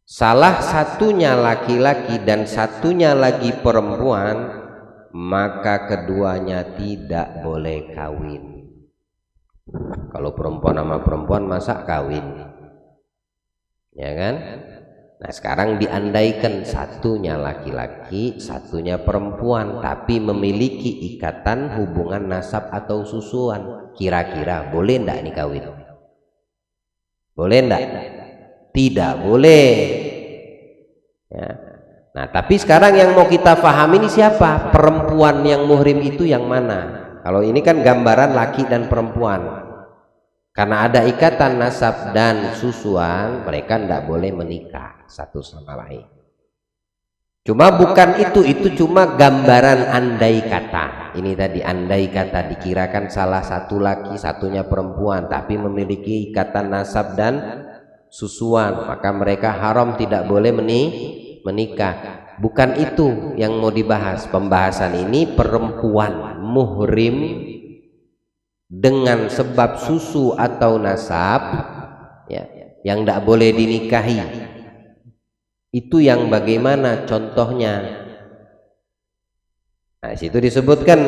salah satunya laki-laki dan satunya lagi perempuan, maka keduanya tidak boleh kawin. Kalau perempuan sama perempuan masa kawin? Ya kan? Nah sekarang diandaikan satunya laki-laki, satunya perempuan, tapi memiliki ikatan hubungan nasab atau susuan. Kira-kira boleh enggak nih kawin? Boleh enggak? Tidak boleh. Ya. Nah tapi sekarang yang mau kita pahami ini siapa? Perempuan yang muhrim itu yang mana? Kalau ini kan gambaran laki dan perempuan. Karena ada ikatan nasab dan susuan, mereka tidak boleh menikah satu sama lain. Cuma bukan itu cuma gambaran andai kata. Ini tadi andai kata, dikirakan salah satu laki, satunya perempuan, tapi memiliki ikatan nasab dan susuan, maka mereka haram, tidak boleh menikah. Bukan itu yang mau dibahas. Pembahasan ini perempuan muhrim dengan sebab susu atau nasab, ya, yang tidak boleh dinikahi. Itu yang bagaimana contohnya? Nah, situ disebutkan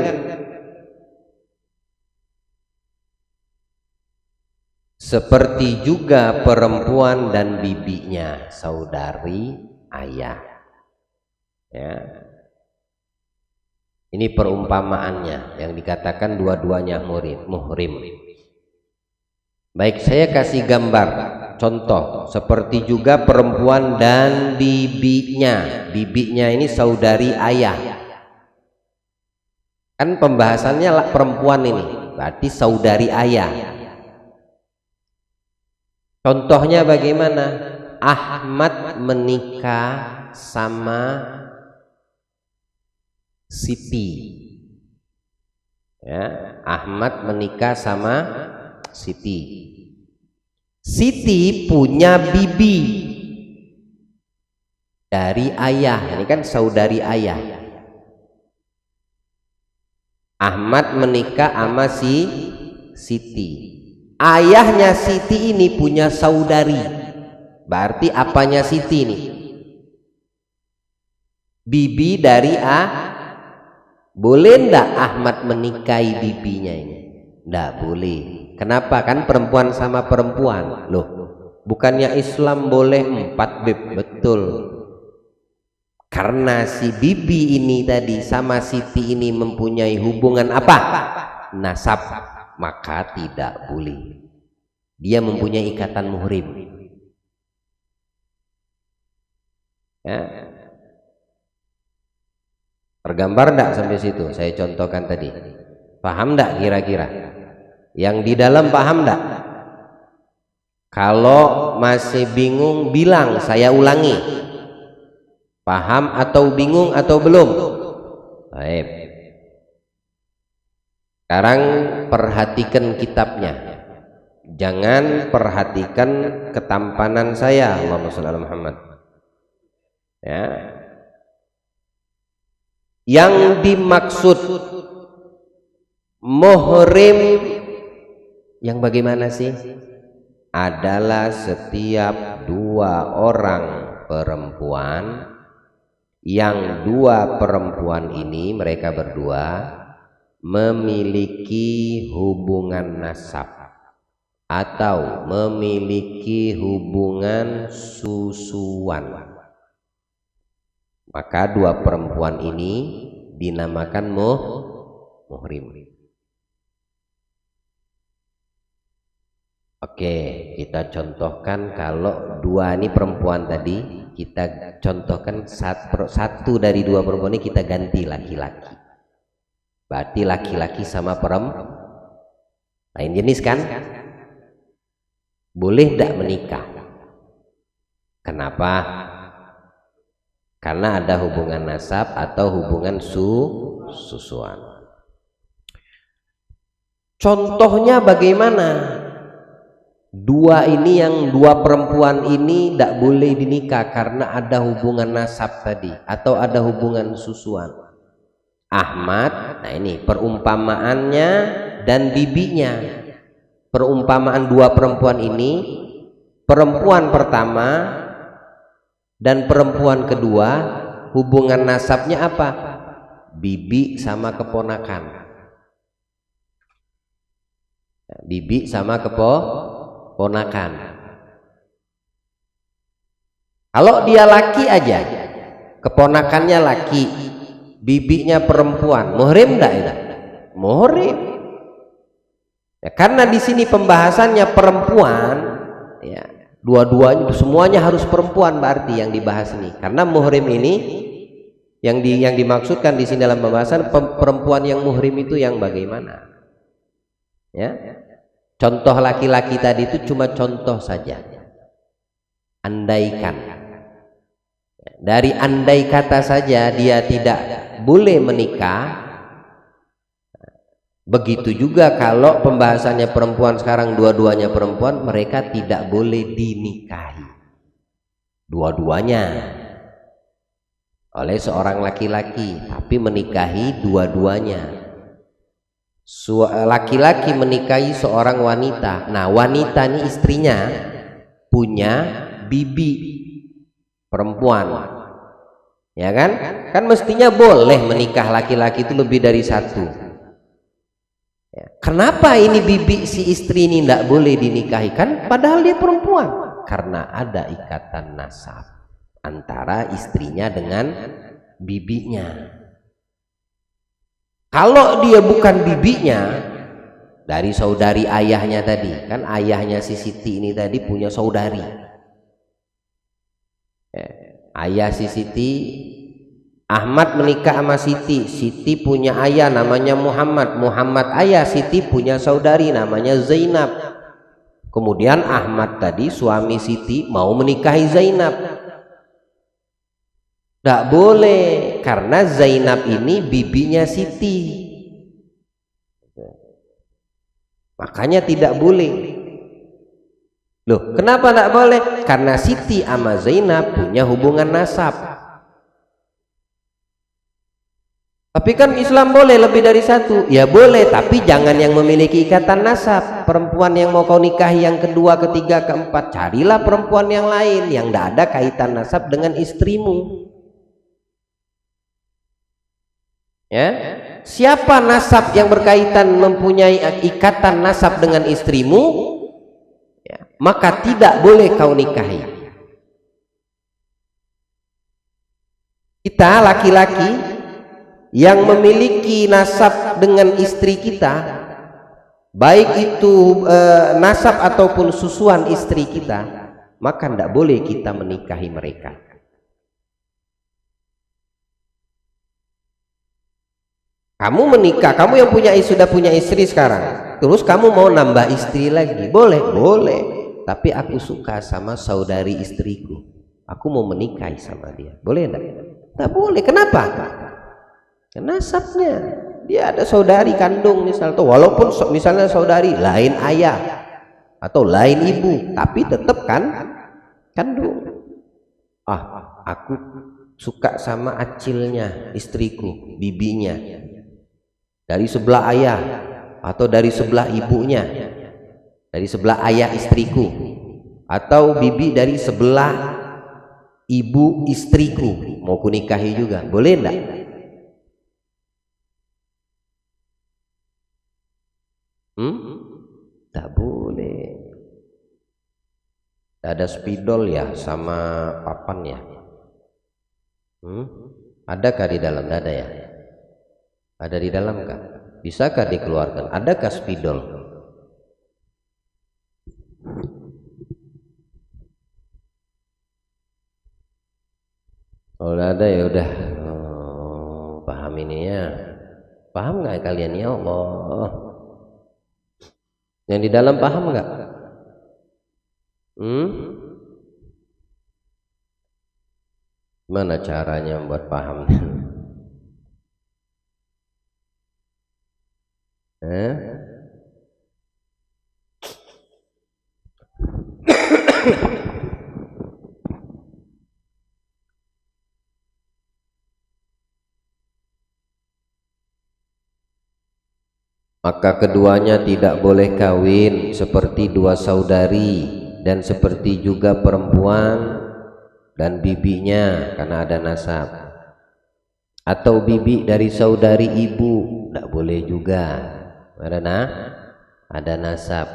seperti juga perempuan dan bibinya, saudari ayah. Ya. Ini perumpamaannya yang dikatakan dua-duanya muhrim. Baik, saya kasih gambar contoh seperti juga perempuan dan bibinya. Bibinya ini saudari ayah. Kan pembahasannya lah perempuan ini, berarti saudari ayah. Contohnya bagaimana? Ahmad menikah sama Siti. Ya, Ahmad menikah sama Siti. Siti punya bibi dari ayah. Ini kan saudari ayah. Ahmad menikah sama Siti. Ayahnya Siti ini punya saudari. Berarti apanya Siti ini? Bibi dari Boleh ndak Ahmad menikahi bibinya ini? Ndak boleh. Kenapa? Kan perempuan sama perempuan. Loh, bukannya Islam boleh 4 beb? Betul. Karena si bibi ini tadi sama Siti ini mempunyai hubungan apa? Nasab, maka tidak boleh. Dia mempunyai ikatan muhrim. Ya. Tergambar enggak sampai situ? Saya contohkan tadi. Paham enggak kira-kira? Yang di dalam paham enggak? Kalau masih bingung bilang, saya ulangi. Paham atau bingung atau belum? Baik. Sekarang perhatikan kitabnya. Jangan perhatikan ketampanan saya. Allahumma shalli ala Muhammad. Ya. Yang dimaksud muhrim yang bagaimana sih? Adalah setiap 2 orang perempuan yang 2 perempuan ini mereka berdua memiliki hubungan nasab atau memiliki hubungan susuan. Maka 2 perempuan ini dinamakan muhrim. Oke, kita contohkan kalau 2 ini perempuan tadi, kita contohkan satu dari 2 perempuan ini kita ganti laki-laki. Berarti laki-laki sama perempuan lain jenis kan? Boleh tidak menikah? Kenapa? Karena ada hubungan nasab atau hubungan susuan. Contohnya bagaimana? Dua perempuan ini tidak boleh dinikah karena ada hubungan nasab tadi atau ada hubungan susuan. Ahmad, nah ini perumpamaannya dan bibinya. Perumpamaan dua perempuan ini, perempuan pertama dan perempuan kedua, hubungan nasabnya apa? Bibi sama keponakan. Bibi sama keponakan. Kalau dia laki aja, keponakannya laki, bibinya perempuan, muhrim enggak itu? Muhrim. Ya, karena di sini pembahasannya perempuan, ya, dua-duanya semuanya harus perempuan berarti yang dibahas ini. Karena muhrim ini yang dimaksudkan di sini dalam pembahasan perempuan yang muhrim itu yang bagaimana? Ya. Contoh laki-laki tadi itu cuma contoh saja. Andaikan. Dari andai kata saja dia tidak boleh menikah. Begitu juga kalau pembahasannya perempuan sekarang dua-duanya perempuan, mereka tidak boleh dinikahi. Dua-duanya oleh seorang laki-laki, tapi menikahi dua-duanya. Laki-laki menikahi seorang wanita. Nah, wanita ini istrinya punya bibi perempuan, ya kan? Kan mestinya boleh menikah laki-laki itu lebih dari satu. Ya. Kenapa ini bibi si istri ini tidak boleh dinikahi? Kan padahal dia perempuan. Karena ada ikatan nasab antara istrinya dengan bibinya. Kalau dia bukan bibinya, dari saudari ayahnya tadi, kan ayahnya si Siti ini tadi punya saudari. Ayah si Siti, Ahmad menikah sama Siti, Siti punya ayah namanya Muhammad, Muhammad ayah, Siti punya saudari namanya Zainab. Kemudian Ahmad tadi suami Siti mau menikahi Zainab. Tidak boleh, karena Zainab ini bibinya Siti, makanya tidak boleh. Loh, kenapa tidak boleh? Karena Siti sama Zainab punya hubungan nasab. Tapi kan Islam boleh lebih dari satu. Ya boleh, tapi jangan yang memiliki ikatan nasab. Perempuan yang mau kau nikahi yang kedua, ketiga, keempat, carilah perempuan yang lain yang tidak ada kaitan nasab dengan istrimu. Ya, siapa nasab yang berkaitan mempunyai ikatan nasab dengan istrimu, ya, maka tidak boleh kau nikahi. Kita laki-laki yang memiliki nasab dengan istri kita, baik itu nasab ataupun susuan istri kita, maka tidak boleh kita menikahi mereka. Kamu menikah, kamu yang sudah punya istri sekarang, terus kamu mau nambah istri lagi, boleh, boleh. Tapi aku suka sama saudari istriku, aku mau menikahi sama dia, boleh enggak? Tak boleh. Kenapa? Karena nasabnya, dia ada saudari kandung misalnya, walaupun misalnya saudari lain ayah atau lain ibu, tapi tetap kan kandung. Aku suka sama acilnya istriku, bibinya, dari sebelah ayah atau dari sebelah ibunya, dari sebelah ayah istriku, atau bibi dari sebelah ibu istriku, mau kunikahi juga, boleh enggak? Tak boleh. Ada spidol ya sama papan ya. Adakah di dalam? Ada ya? Ada di dalam kah? Bisakah dikeluarkan? Adakah spidol? Kalau ada ya udah. Paham ini ya? Paham nggak kalian ya Allah? Yang di dalam paham nggak? Gimana caranya buat paham? maka keduanya tidak boleh kawin seperti dua saudari dan seperti juga perempuan dan bibinya karena ada nasab, atau bibi dari saudari ibu tidak boleh juga karena ada nasab.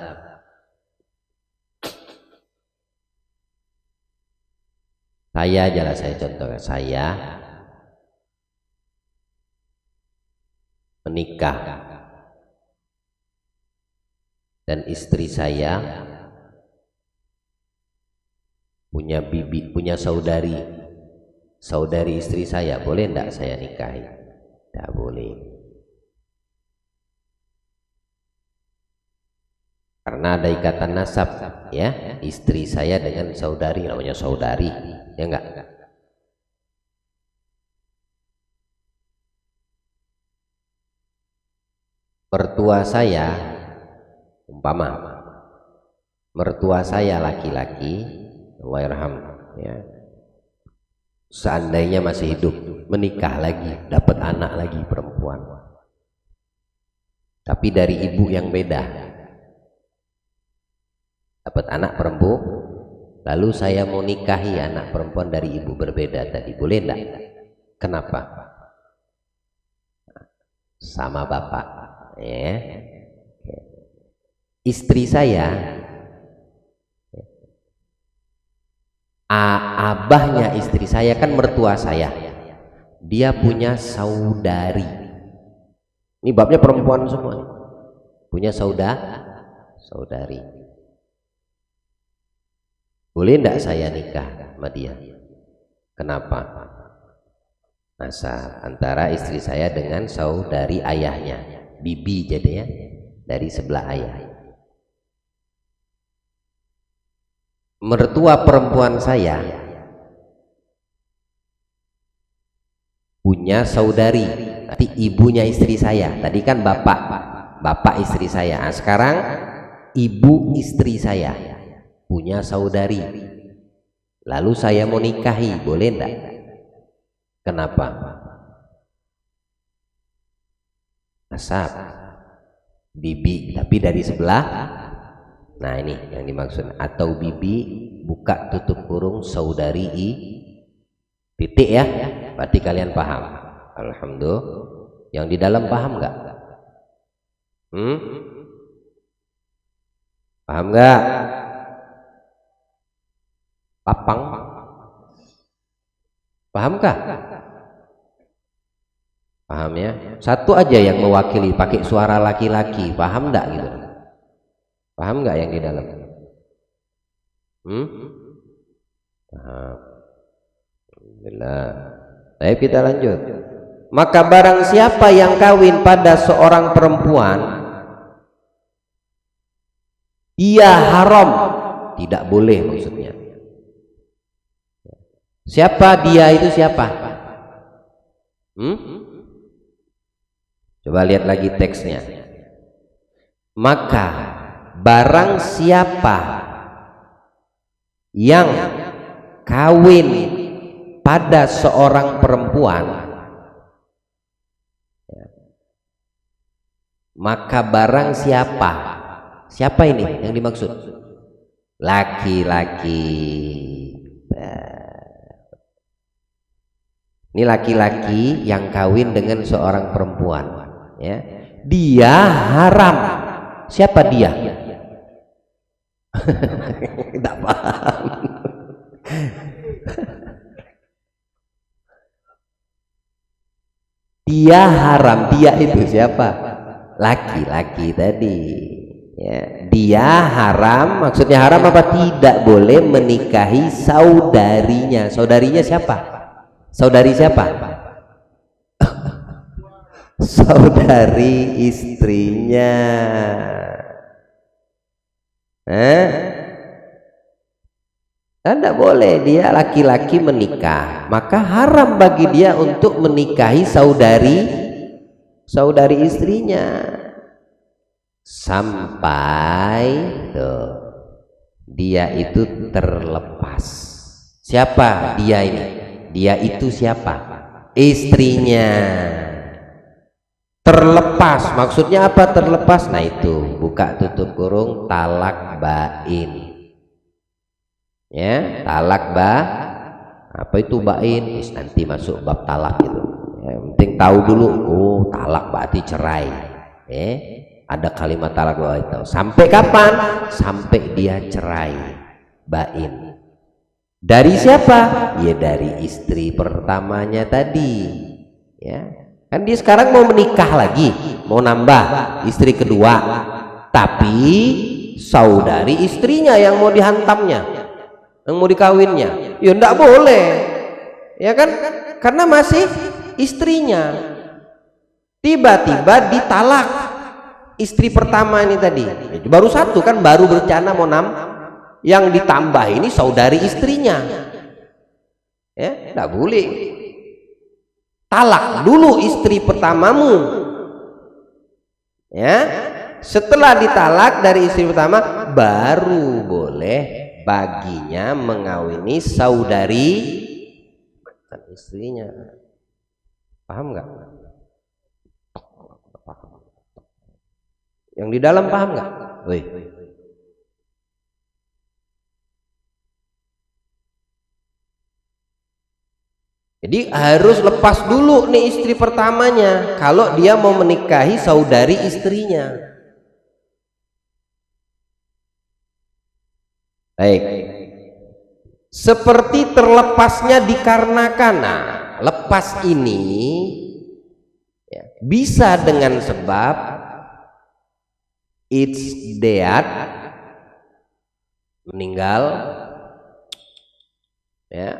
Saya aja lah, saya contohkan, saya menikah dan istri saya punya bibi, punya saudari istri saya, boleh enggak saya nikahi? Tidak boleh, karena ada ikatan nasab ya, istri saya dengan saudari, namanya saudari ya enggak. Mertua saya, umpama mertua saya laki-laki, Allahyarham ya, seandainya masih hidup, menikah lagi, dapat anak lagi perempuan, tapi dari ibu yang beda, dapat anak perempuan, lalu saya mau nikahi anak perempuan dari ibu berbeda tadi, boleh enggak? Kenapa? Sama bapak ya. Istri saya, abahnya istri saya kan mertua saya, dia punya saudari, ini babnya perempuan semua nih, punya saudari, boleh enggak saya nikah sama dia? Kenapa? Nasab antara istri saya dengan saudari ayahnya, bibi jadinya dari sebelah ayah. Mertua perempuan saya punya saudari, tapi ibunya istri saya, tadi kan bapak istri saya, nah, sekarang ibu istri saya punya saudari, lalu saya mau nikahi, boleh enggak? Kenapa? Nasab bibi tapi dari sebelah. Nah ini yang dimaksud, atau bibi buka tutup kurung saudari titik ya, berarti kalian paham. Alhamdulillah. Yang di dalam paham nggak? Paham nggak? Lapang? Pahamkah? Paham ya? Satu aja yang mewakili pakai suara laki-laki, paham enggak gitu? Paham enggak yang di dalam? Paham. Alhamdulillah. Baik, kita lanjut. Maka barang siapa yang kawin pada seorang perempuan, ia haram, tidak boleh maksudnya. Siapa dia itu siapa? Coba lihat lagi teksnya. Maka barang siapa yang kawin pada seorang perempuan, maka barang siapa ini yang dimaksud? Laki-laki. Ini laki-laki yang kawin dengan seorang perempuan ya, dia haram. Siapa dia? Tidak paham. Dia haram, dia itu siapa? Laki-laki tadi ya. Dia haram, maksudnya haram apa? Tidak boleh menikahi saudarinya. Saudarinya siapa? Saudari siapa? Saudari istrinya. Tidak boleh, dia laki-laki menikah, maka haram bagi dia untuk menikahi saudari istrinya sampai dia itu terlepas. Siapa dia ini? Dia itu siapa? Istrinya. terlepas. Maksudnya apa terlepas? Nah itu buka tutup kurung talak bain. Ya, talak apa itu bain? Nanti masuk bab talak itu. Ya, yang penting tahu dulu. Oh, talak berarti cerai. Ada kalimat talak itu. Sampai kapan? Sampai dia cerai. Bain. Dari siapa? Ya dari istri pertamanya tadi. Ya. Kan dia sekarang mau menikah lagi, mau nambah istri kedua, tapi saudari istrinya yang mau dihantamnya, yang mau dikawinnya, ya enggak boleh, ya kan? Karena masih istrinya. Tiba-tiba ditalak istri pertama ini tadi, baru satu kan, baru berencana mau yang ditambah ini saudari istrinya, ya enggak boleh. Talak dulu istri pertamamu, ya. Setelah ditalak dari istri pertama, baru boleh baginya mengawini saudari istrinya. Paham nggak? Yang di dalam paham nggak? Wih. Jadi harus lepas dulu nih istri pertamanya kalau dia mau menikahi saudari istrinya. Baik. Seperti terlepasnya dikarenakan. Nah, lepas ini ya, bisa dengan sebab it's dead, meninggal, ya,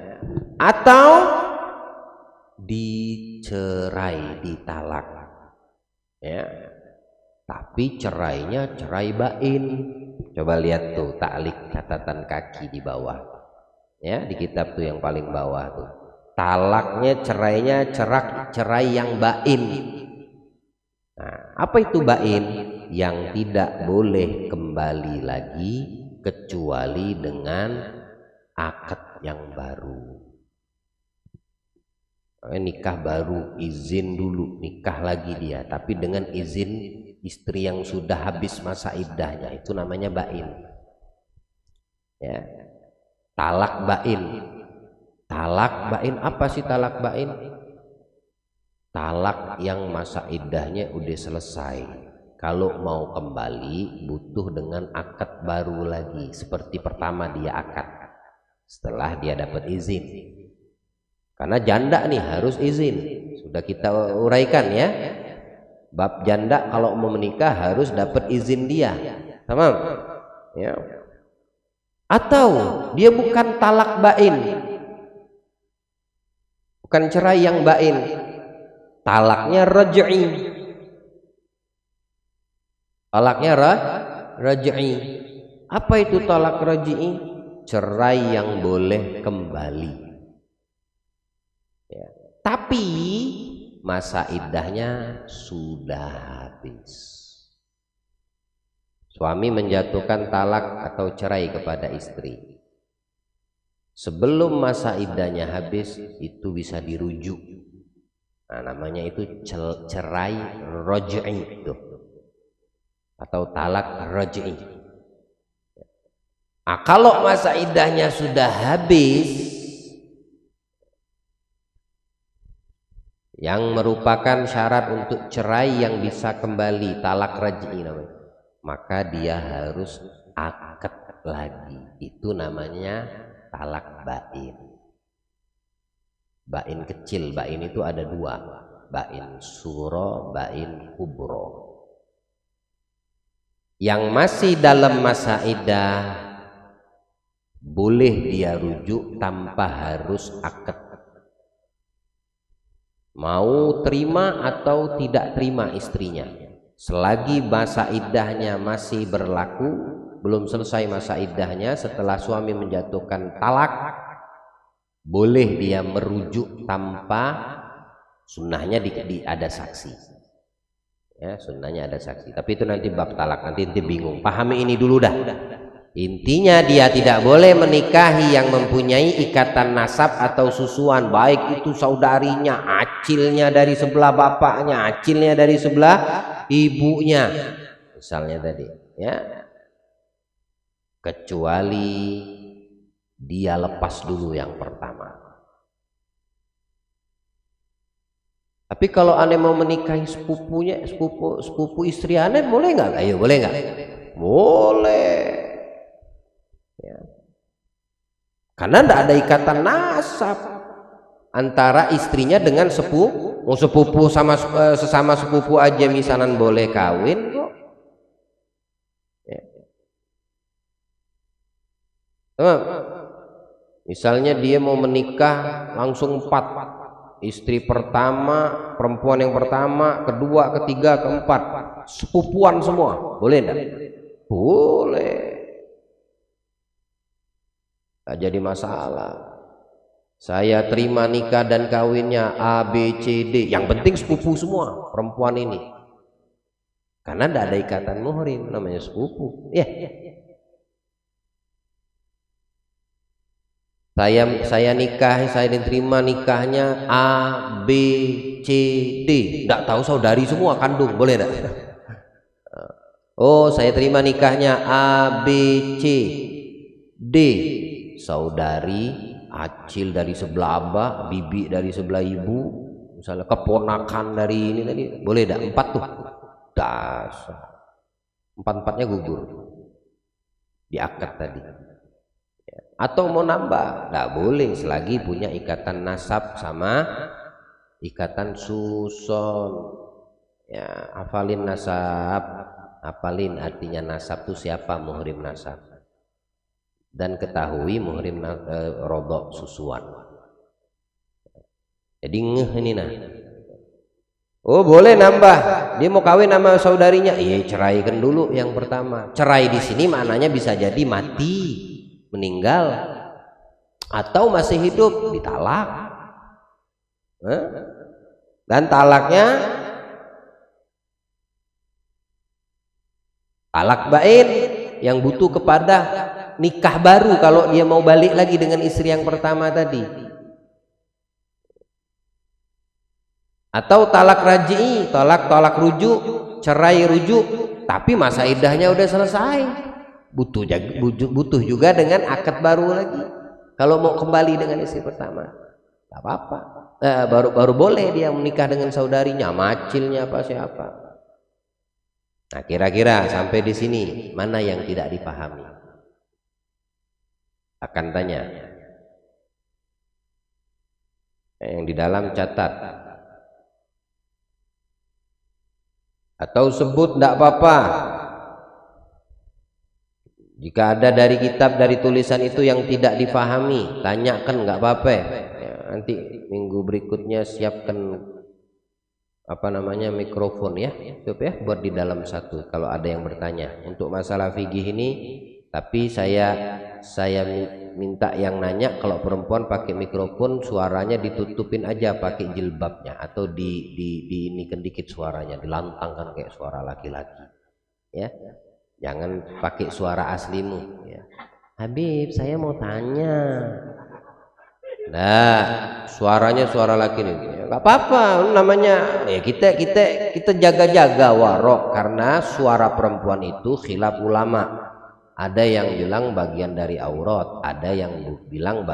atau dicerai, ditalak, ya. Tapi cerainya cerai bain. Coba lihat tuh taklik catatan kaki di bawah, ya, di kitab tuh yang paling bawah tuh. Talaknya, cerainya cerai yang bain. Nah, apa itu bain? Yang tidak boleh kembali lagi kecuali dengan akad yang baru. Nikah baru, izin dulu, nikah lagi dia, tapi dengan izin istri yang sudah habis masa iddahnya, itu namanya bain. Ya. Talak bain. Talak bain apa sih talak bain? Talak yang masa iddahnya udah selesai. Kalau mau kembali butuh dengan akad baru lagi, seperti pertama dia akad setelah dia dapat izin. Karena janda nih harus izin, sudah kita uraikan ya. Bab janda kalau mau menikah harus dapat izin dia, tamam? Ya. Atau dia bukan talak bain, bukan cerai yang bain, talaknya raj'i. Talaknya raj'i. Apa itu talak raj'i? Cerai yang boleh kembali. Ya. Tapi masa iddahnya sudah habis. Suami menjatuhkan talak atau cerai kepada istri. Sebelum masa iddahnya habis itu bisa dirujuk. Nah, namanya itu cerai raj'i itu. Atau talak raj'i. Nah, kalau masa iddahnya sudah habis, yang merupakan syarat untuk cerai yang bisa kembali, talak raj'i namanya, maka dia harus akad lagi. Itu namanya talak bain. Bain kecil, bain itu ada dua, bain suro, bain kubro. Yang masih dalam masa iddah boleh dia rujuk tanpa harus akad. Mau terima atau tidak terima istrinya, selagi masa iddahnya masih berlaku, belum selesai masa iddahnya, setelah suami menjatuhkan talak, boleh dia merujuk tanpa, sunnahnya ada saksi, ya, sunnahnya ada saksi. Tapi itu nanti bab talak, nanti bingung. Pahami ini dulu dah. Intinya dia tidak boleh menikahi yang mempunyai ikatan nasab atau susuan, baik itu saudarinya, acilnya dari sebelah bapaknya, acilnya dari sebelah ibunya, misalnya tadi, ya. Kecuali dia lepas dulu yang pertama. Tapi kalau aneh mau menikahi sepupunya, sepupu istri aneh, boleh nggak? Ayo, boleh nggak? Boleh. Ya. Karena tidak ada ikatan nasab antara istrinya dengan sepupu. Mau sepupu sama sesama sepupu aja misalnya boleh kawin kok. Ya. Misalnya dia mau menikah langsung 4. Istri pertama, perempuan yang pertama, kedua, ketiga, keempat, sepupuan semua, boleh enggak? Boleh, nggak jadi masalah. Saya terima nikah dan kawinnya A, B, C, D, yang penting sepupu semua perempuan ini, karena tidak ada ikatan muhrim, namanya sepupu. Ya, saya nikah, saya diterima nikahnya A, B, C, D, tidak tahu saudari semua kandung, boleh tidak? Oh, saya terima nikahnya A, B, C, D, saudari, acil dari sebelah abah, bibi dari sebelah ibu, misalnya keponakan dari ini tadi, boleh tidak? 4 tuh, dasar, 4-4-nya gugur di akad tadi. Atau mau nambah, nggak boleh selagi punya ikatan nasab sama ikatan susun. Ya, hafalin nasab, hafalin artinya nasab itu siapa, muhrim nasab, dan ketahui muhrim rodok susuan. Jadi ngeh ini nah. Oh boleh nambah, dia mau kawin sama saudarinya, iya ceraikan dulu yang pertama. Cerai di sini maknanya bisa jadi mati, meninggal, atau masih hidup ditalak. Dan talaknya talak bain yang butuh kepada nikah baru kalau dia mau balik lagi dengan istri yang pertama tadi, atau talak raj'i, talak rujuk, cerai rujuk, tapi masa iddahnya udah selesai, butuh juga dengan akad baru lagi. Kalau mau kembali dengan istri pertama, tak apa-apa. Baru boleh dia menikah dengan saudarinya, macilnya apa siapa. Nah, kira-kira sampai di sini mana yang tidak dipahami? Akan tanya. Yang di dalam catat. Atau sebut tidak apa-apa. Jika ada dari kitab, dari tulisan itu yang tidak dipahami, tanyakan, nggak apa-apa. Ya, nanti minggu berikutnya siapkan mikrofon ya, buat di dalam satu kalau ada yang bertanya untuk masalah fikih ini. Tapi saya minta yang nanya kalau perempuan pakai mikrofon suaranya ditutupin aja pakai jilbabnya, atau diinikan dikit suaranya, dilantangkan kayak suara laki-laki ya. Jangan pakai suara aslimu ya. Habib, saya mau tanya. Nah, suaranya suara laki nih. Enggak apa-apa, namanya ya kita jaga-jaga warok, karena suara perempuan itu khilaf ulama. Ada yang bilang bagian dari aurat, ada yang bilang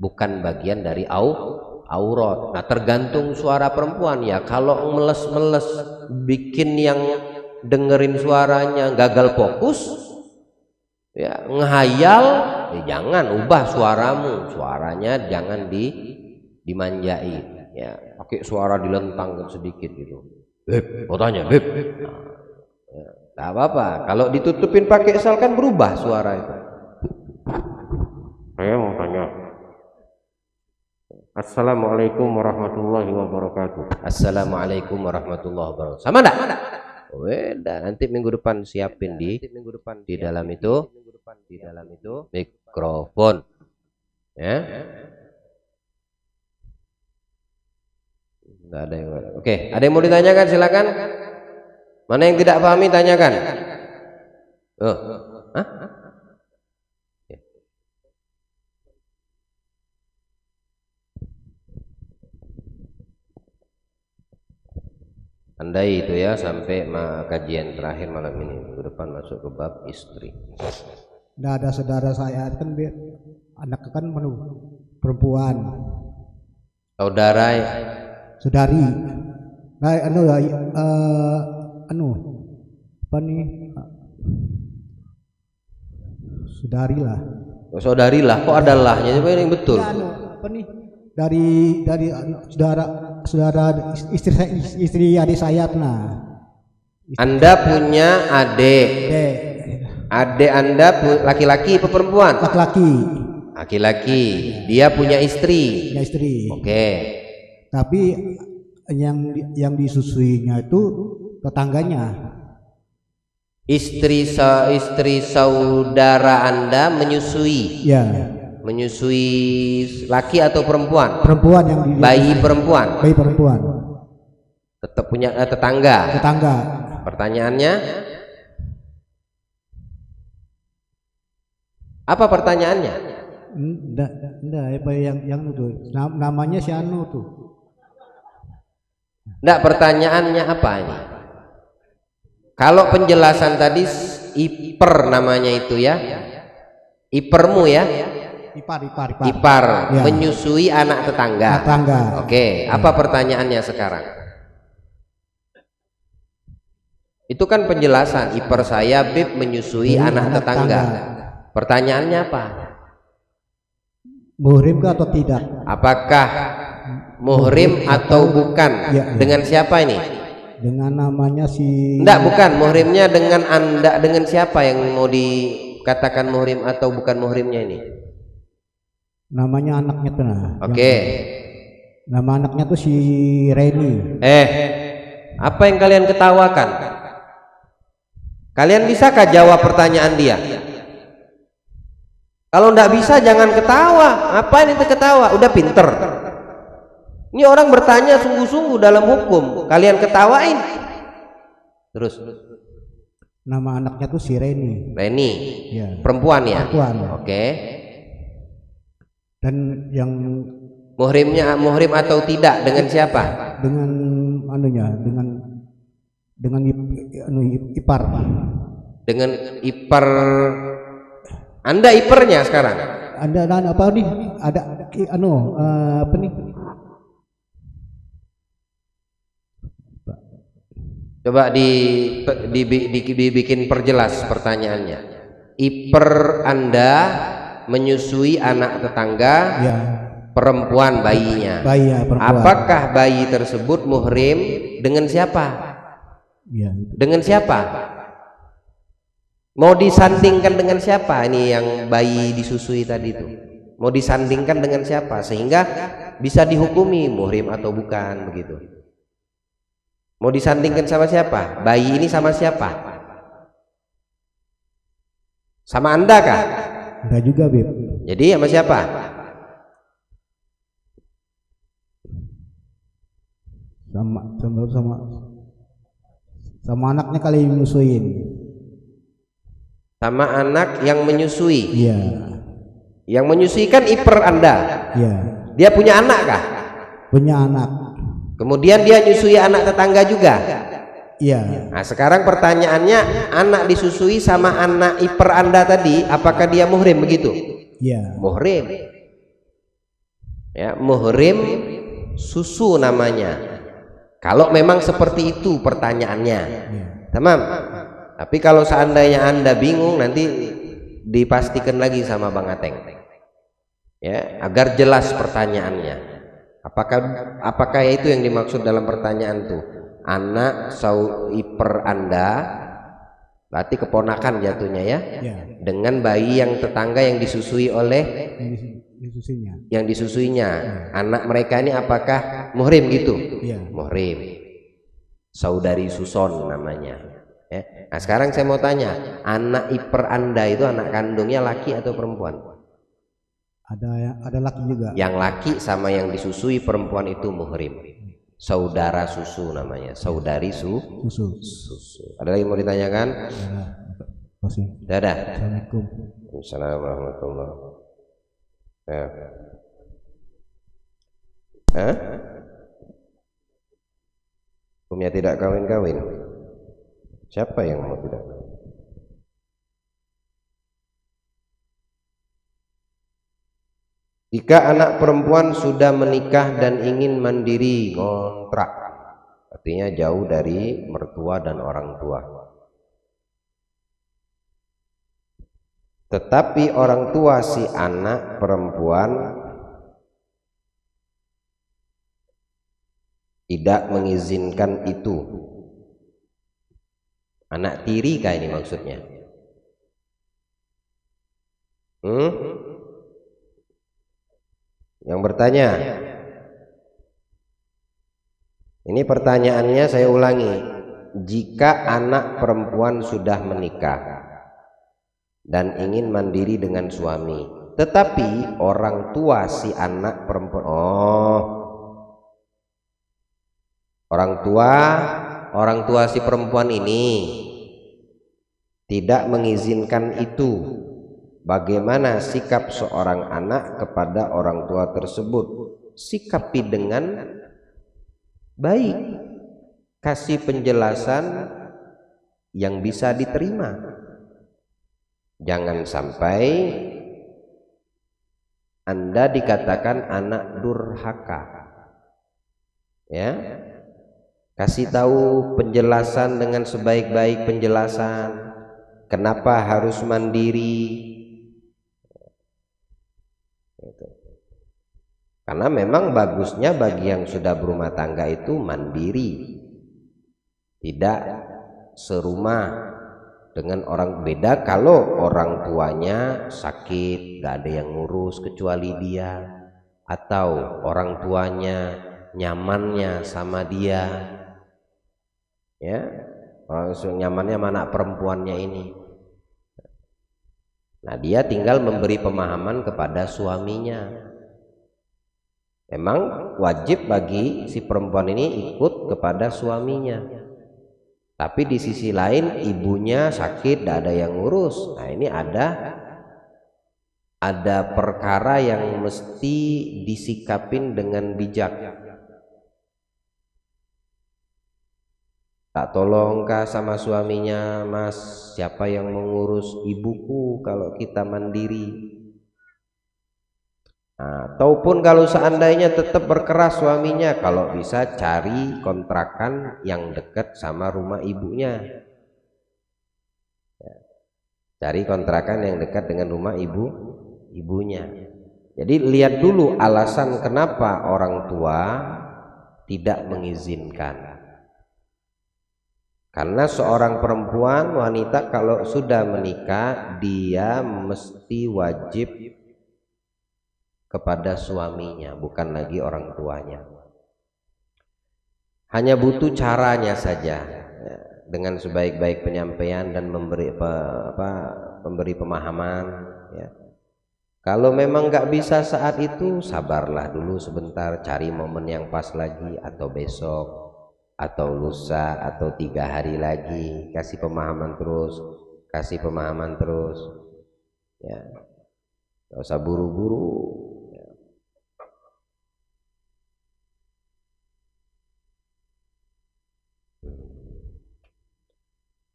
bukan bagian dari aurat. Nah, tergantung suara perempuan ya. Kalau meles-meles bikin yang dengerin suaranya gagal fokus ya, ngehayal ya, jangan ubah suaranya jangan dimanjain ya, pakai suara dilentang sedikit gitu. Beb, mau tanya beb. Ya, nggak apa-apa. Kalau ditutupin pakai sal kan berubah suara itu. Saya mau tanya. Assalamualaikum warahmatullahi wabarakatuh. Assalamualaikum warahmatullahi wabarakatuh. Sama enggak? Beda. Nanti minggu depan siapin di dalam itu mikrofon ya. Enggak ada yang. Oke, ada yang mau ditanyakan silakan. Mana yang tidak pahami tanyakan. Hah? Andai itu ya sampai kajian terakhir malam ini, minggu depan masuk ke bab istri. Nggak ada saudara saya kan anak kan perempuan. Saudari. Nah, apa nih? Saudari lah. Oh, saudari lah, kok ada lahnya? Itu yang betul. Ya, apa nih? Dari saudara istri adik saya Anda punya adik. Adik Anda laki-laki atau perempuan? Laki-laki. Dia punya istri. Oke. Tapi yang disusuinya itu tetangganya. Istri saudara Anda menyusui. Ya. Menyusui laki atau perempuan? Perempuan yang bayi perempuan. Bayi perempuan. Tetap punya tetangga. Pertanyaannya? Apa pertanyaannya? Enggak, apa yang itu namanya si Anu tuh. Enggak, pertanyaannya apa ini? Kalau penjelasan tadi iper namanya itu ya. Ipermu ya? Ipar ya. Menyusui anak tetangga. Oke, apa pertanyaannya sekarang? Itu kan penjelasan ipar saya Bib menyusui anak tetangga. Pertanyaannya apa? Muhrim atau tidak? Apakah muhrim atau bukan? Ya. Dengan siapa ini? Dengan namanya si. Enggak, bukan. Muhrimnya dengan Anda, dengan siapa yang mau dikatakan muhrim atau bukan muhrimnya ini? Namanya anaknya tuh. Oke. Nama anaknya tuh si Reni. Apa yang kalian ketawakan? Kalian bisakah jawab pertanyaan dia? Kalau enggak bisa jangan ketawa. Apa ini ketawa? Udah pinter. Ini orang bertanya sungguh-sungguh dalam hukum. Kalian ketawain. Terus. Nama anaknya tuh si Reni. Ya. Perempuan ya? Perempuan. Oke. Dan yang muhrimnya muhrim atau tidak dengan siapa? Dengan ipar. Dengan ipar. Anda ipernya sekarang? Anda apa nih? Ada apa nih? Coba dibikin perjelas pertanyaannya. Iper Anda menyusui anak tetangga ya. Perempuan bayinya. Perempuan. Apakah bayi tersebut muhrim dengan siapa? Ya. Dengan siapa? Mau disandingkan dengan siapa ini yang bayi disusui tadi itu? Mau disandingkan dengan siapa sehingga bisa dihukumi muhrim atau bukan begitu? Mau disandingkan sama siapa? Bayi ini sama siapa? Sama Anda kah? Enggak juga, Bib. Jadi sama siapa? Sama anaknya kali menyusuin. Sama anak yang menyusui. Iya. Yang menyusui kan iper Anda. Iya. Dia punya anak kah? Punya anak. Kemudian dia nyusui anak tetangga juga. Iya. Nah, sekarang pertanyaannya, anak disusui sama anak iper Anda tadi, apakah dia muhrim begitu? Iya. Muhrim. Ya, muhrim susu namanya. Kalau memang seperti itu pertanyaannya. Ya. Tamam. Tapi kalau seandainya Anda bingung, nanti dipastikan lagi sama Bang Ateng. Ya, agar jelas pertanyaannya. Apakah itu yang dimaksud dalam pertanyaan itu? Anak iper Anda, berarti keponakan jatuhnya ya, dengan bayi yang tetangga yang disusui oleh yang disusuinya. Anak mereka ini apakah muhrim gitu? Muhrim. Saudari Suson namanya. Ya. Nah sekarang saya mau tanya, anak iper Anda itu anak kandungnya laki atau perempuan? Ada laki juga. Yang laki sama yang disusui perempuan itu muhrim. Saudara susu namanya, saudari susu. Ada lagi mau ditanyakan? Dadah. Assalamualaikum. Assalamualaikum warahmatullahi wabarakatuh. Hukumnya tidak kawin-kawin. Siapa yang mau tidak? Jika anak perempuan sudah menikah dan ingin mandiri, ngontrak, artinya jauh dari mertua dan orang tua, tetapi orang tua si anak perempuan tidak mengizinkan itu. Anak tiri kah ini maksudnya? Yang bertanya, ini pertanyaannya saya ulangi. Jika anak perempuan sudah menikah dan ingin mandiri dengan suami, tetapi orang tua si anak perempuan, orang tua si perempuan ini tidak mengizinkan itu, bagaimana sikap seorang anak kepada orang tua tersebut? Sikapi dengan baik, kasih penjelasan yang bisa diterima. Jangan sampai Anda dikatakan anak durhaka, ya. Kasih tahu penjelasan dengan sebaik-baik penjelasan. Kenapa harus mandiri? Karena memang bagusnya bagi yang sudah berumah tangga itu mandiri, tidak serumah dengan orang. Beda kalau orang tuanya sakit, gak ada yang ngurus kecuali dia, atau orang tuanya nyamannya sama dia, ya, orang nyamannya sama anak perempuannya ini. Nah, dia tinggal memberi pemahaman kepada suaminya. Memang wajib bagi si perempuan ini ikut kepada suaminya, tapi di sisi lain ibunya sakit, tidak ada yang ngurus. Nah, ini ada perkara yang mesti disikapin dengan bijak. Tak tolongkah sama suaminya, Mas, siapa yang mengurus ibuku kalau kita mandiri? Nah, ataupun kalau seandainya tetap berkeras suaminya, kalau bisa cari kontrakan yang dekat sama rumah ibunya. Cari kontrakan yang dekat dengan rumah ibunya. Jadi lihat dulu alasan kenapa orang tua tidak mengizinkan. Karena seorang perempuan, wanita kalau sudah menikah, dia mesti wajib kepada suaminya, bukan lagi orang tuanya. Hanya butuh caranya saja, dengan sebaik-baik penyampaian dan memberi pemahaman, ya. Kalau memang nggak bisa saat itu, sabarlah dulu sebentar, cari momen yang pas lagi, atau besok, atau lusa, atau 3 hari lagi. Kasih pemahaman terus, ya. Nggak usah buru-buru, ya.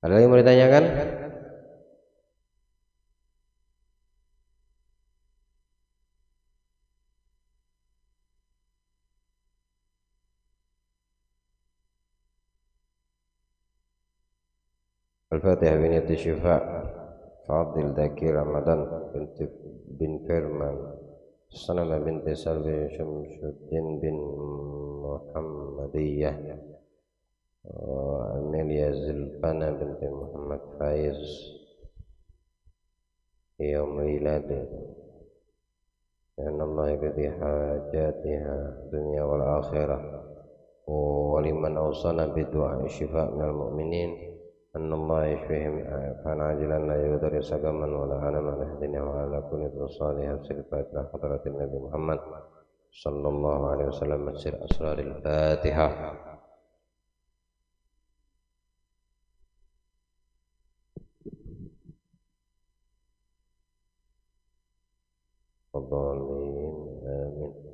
Ada yang mau ditanyakan? Al-Fatihah biniyati syifa Fadil Daki Ramadan bin Firman Sanama binti Salbi Syamsuddin bin Muhammadiyah Amelia Zilfana binti Muhammad Faiz Yawm Miladi Ya Allah yakti hajatiha dunia wal akhirah wa liman awsana bidu'a syifa minal mu'minin أن الله يشفيهم عافانا عاجلا لا يقدر سقما ولا علما نهدنا وعلى كل صالحا سلفات حضرة النبي محمد صلى الله عليه وسلم مسير أسرار الفاتحة تفضل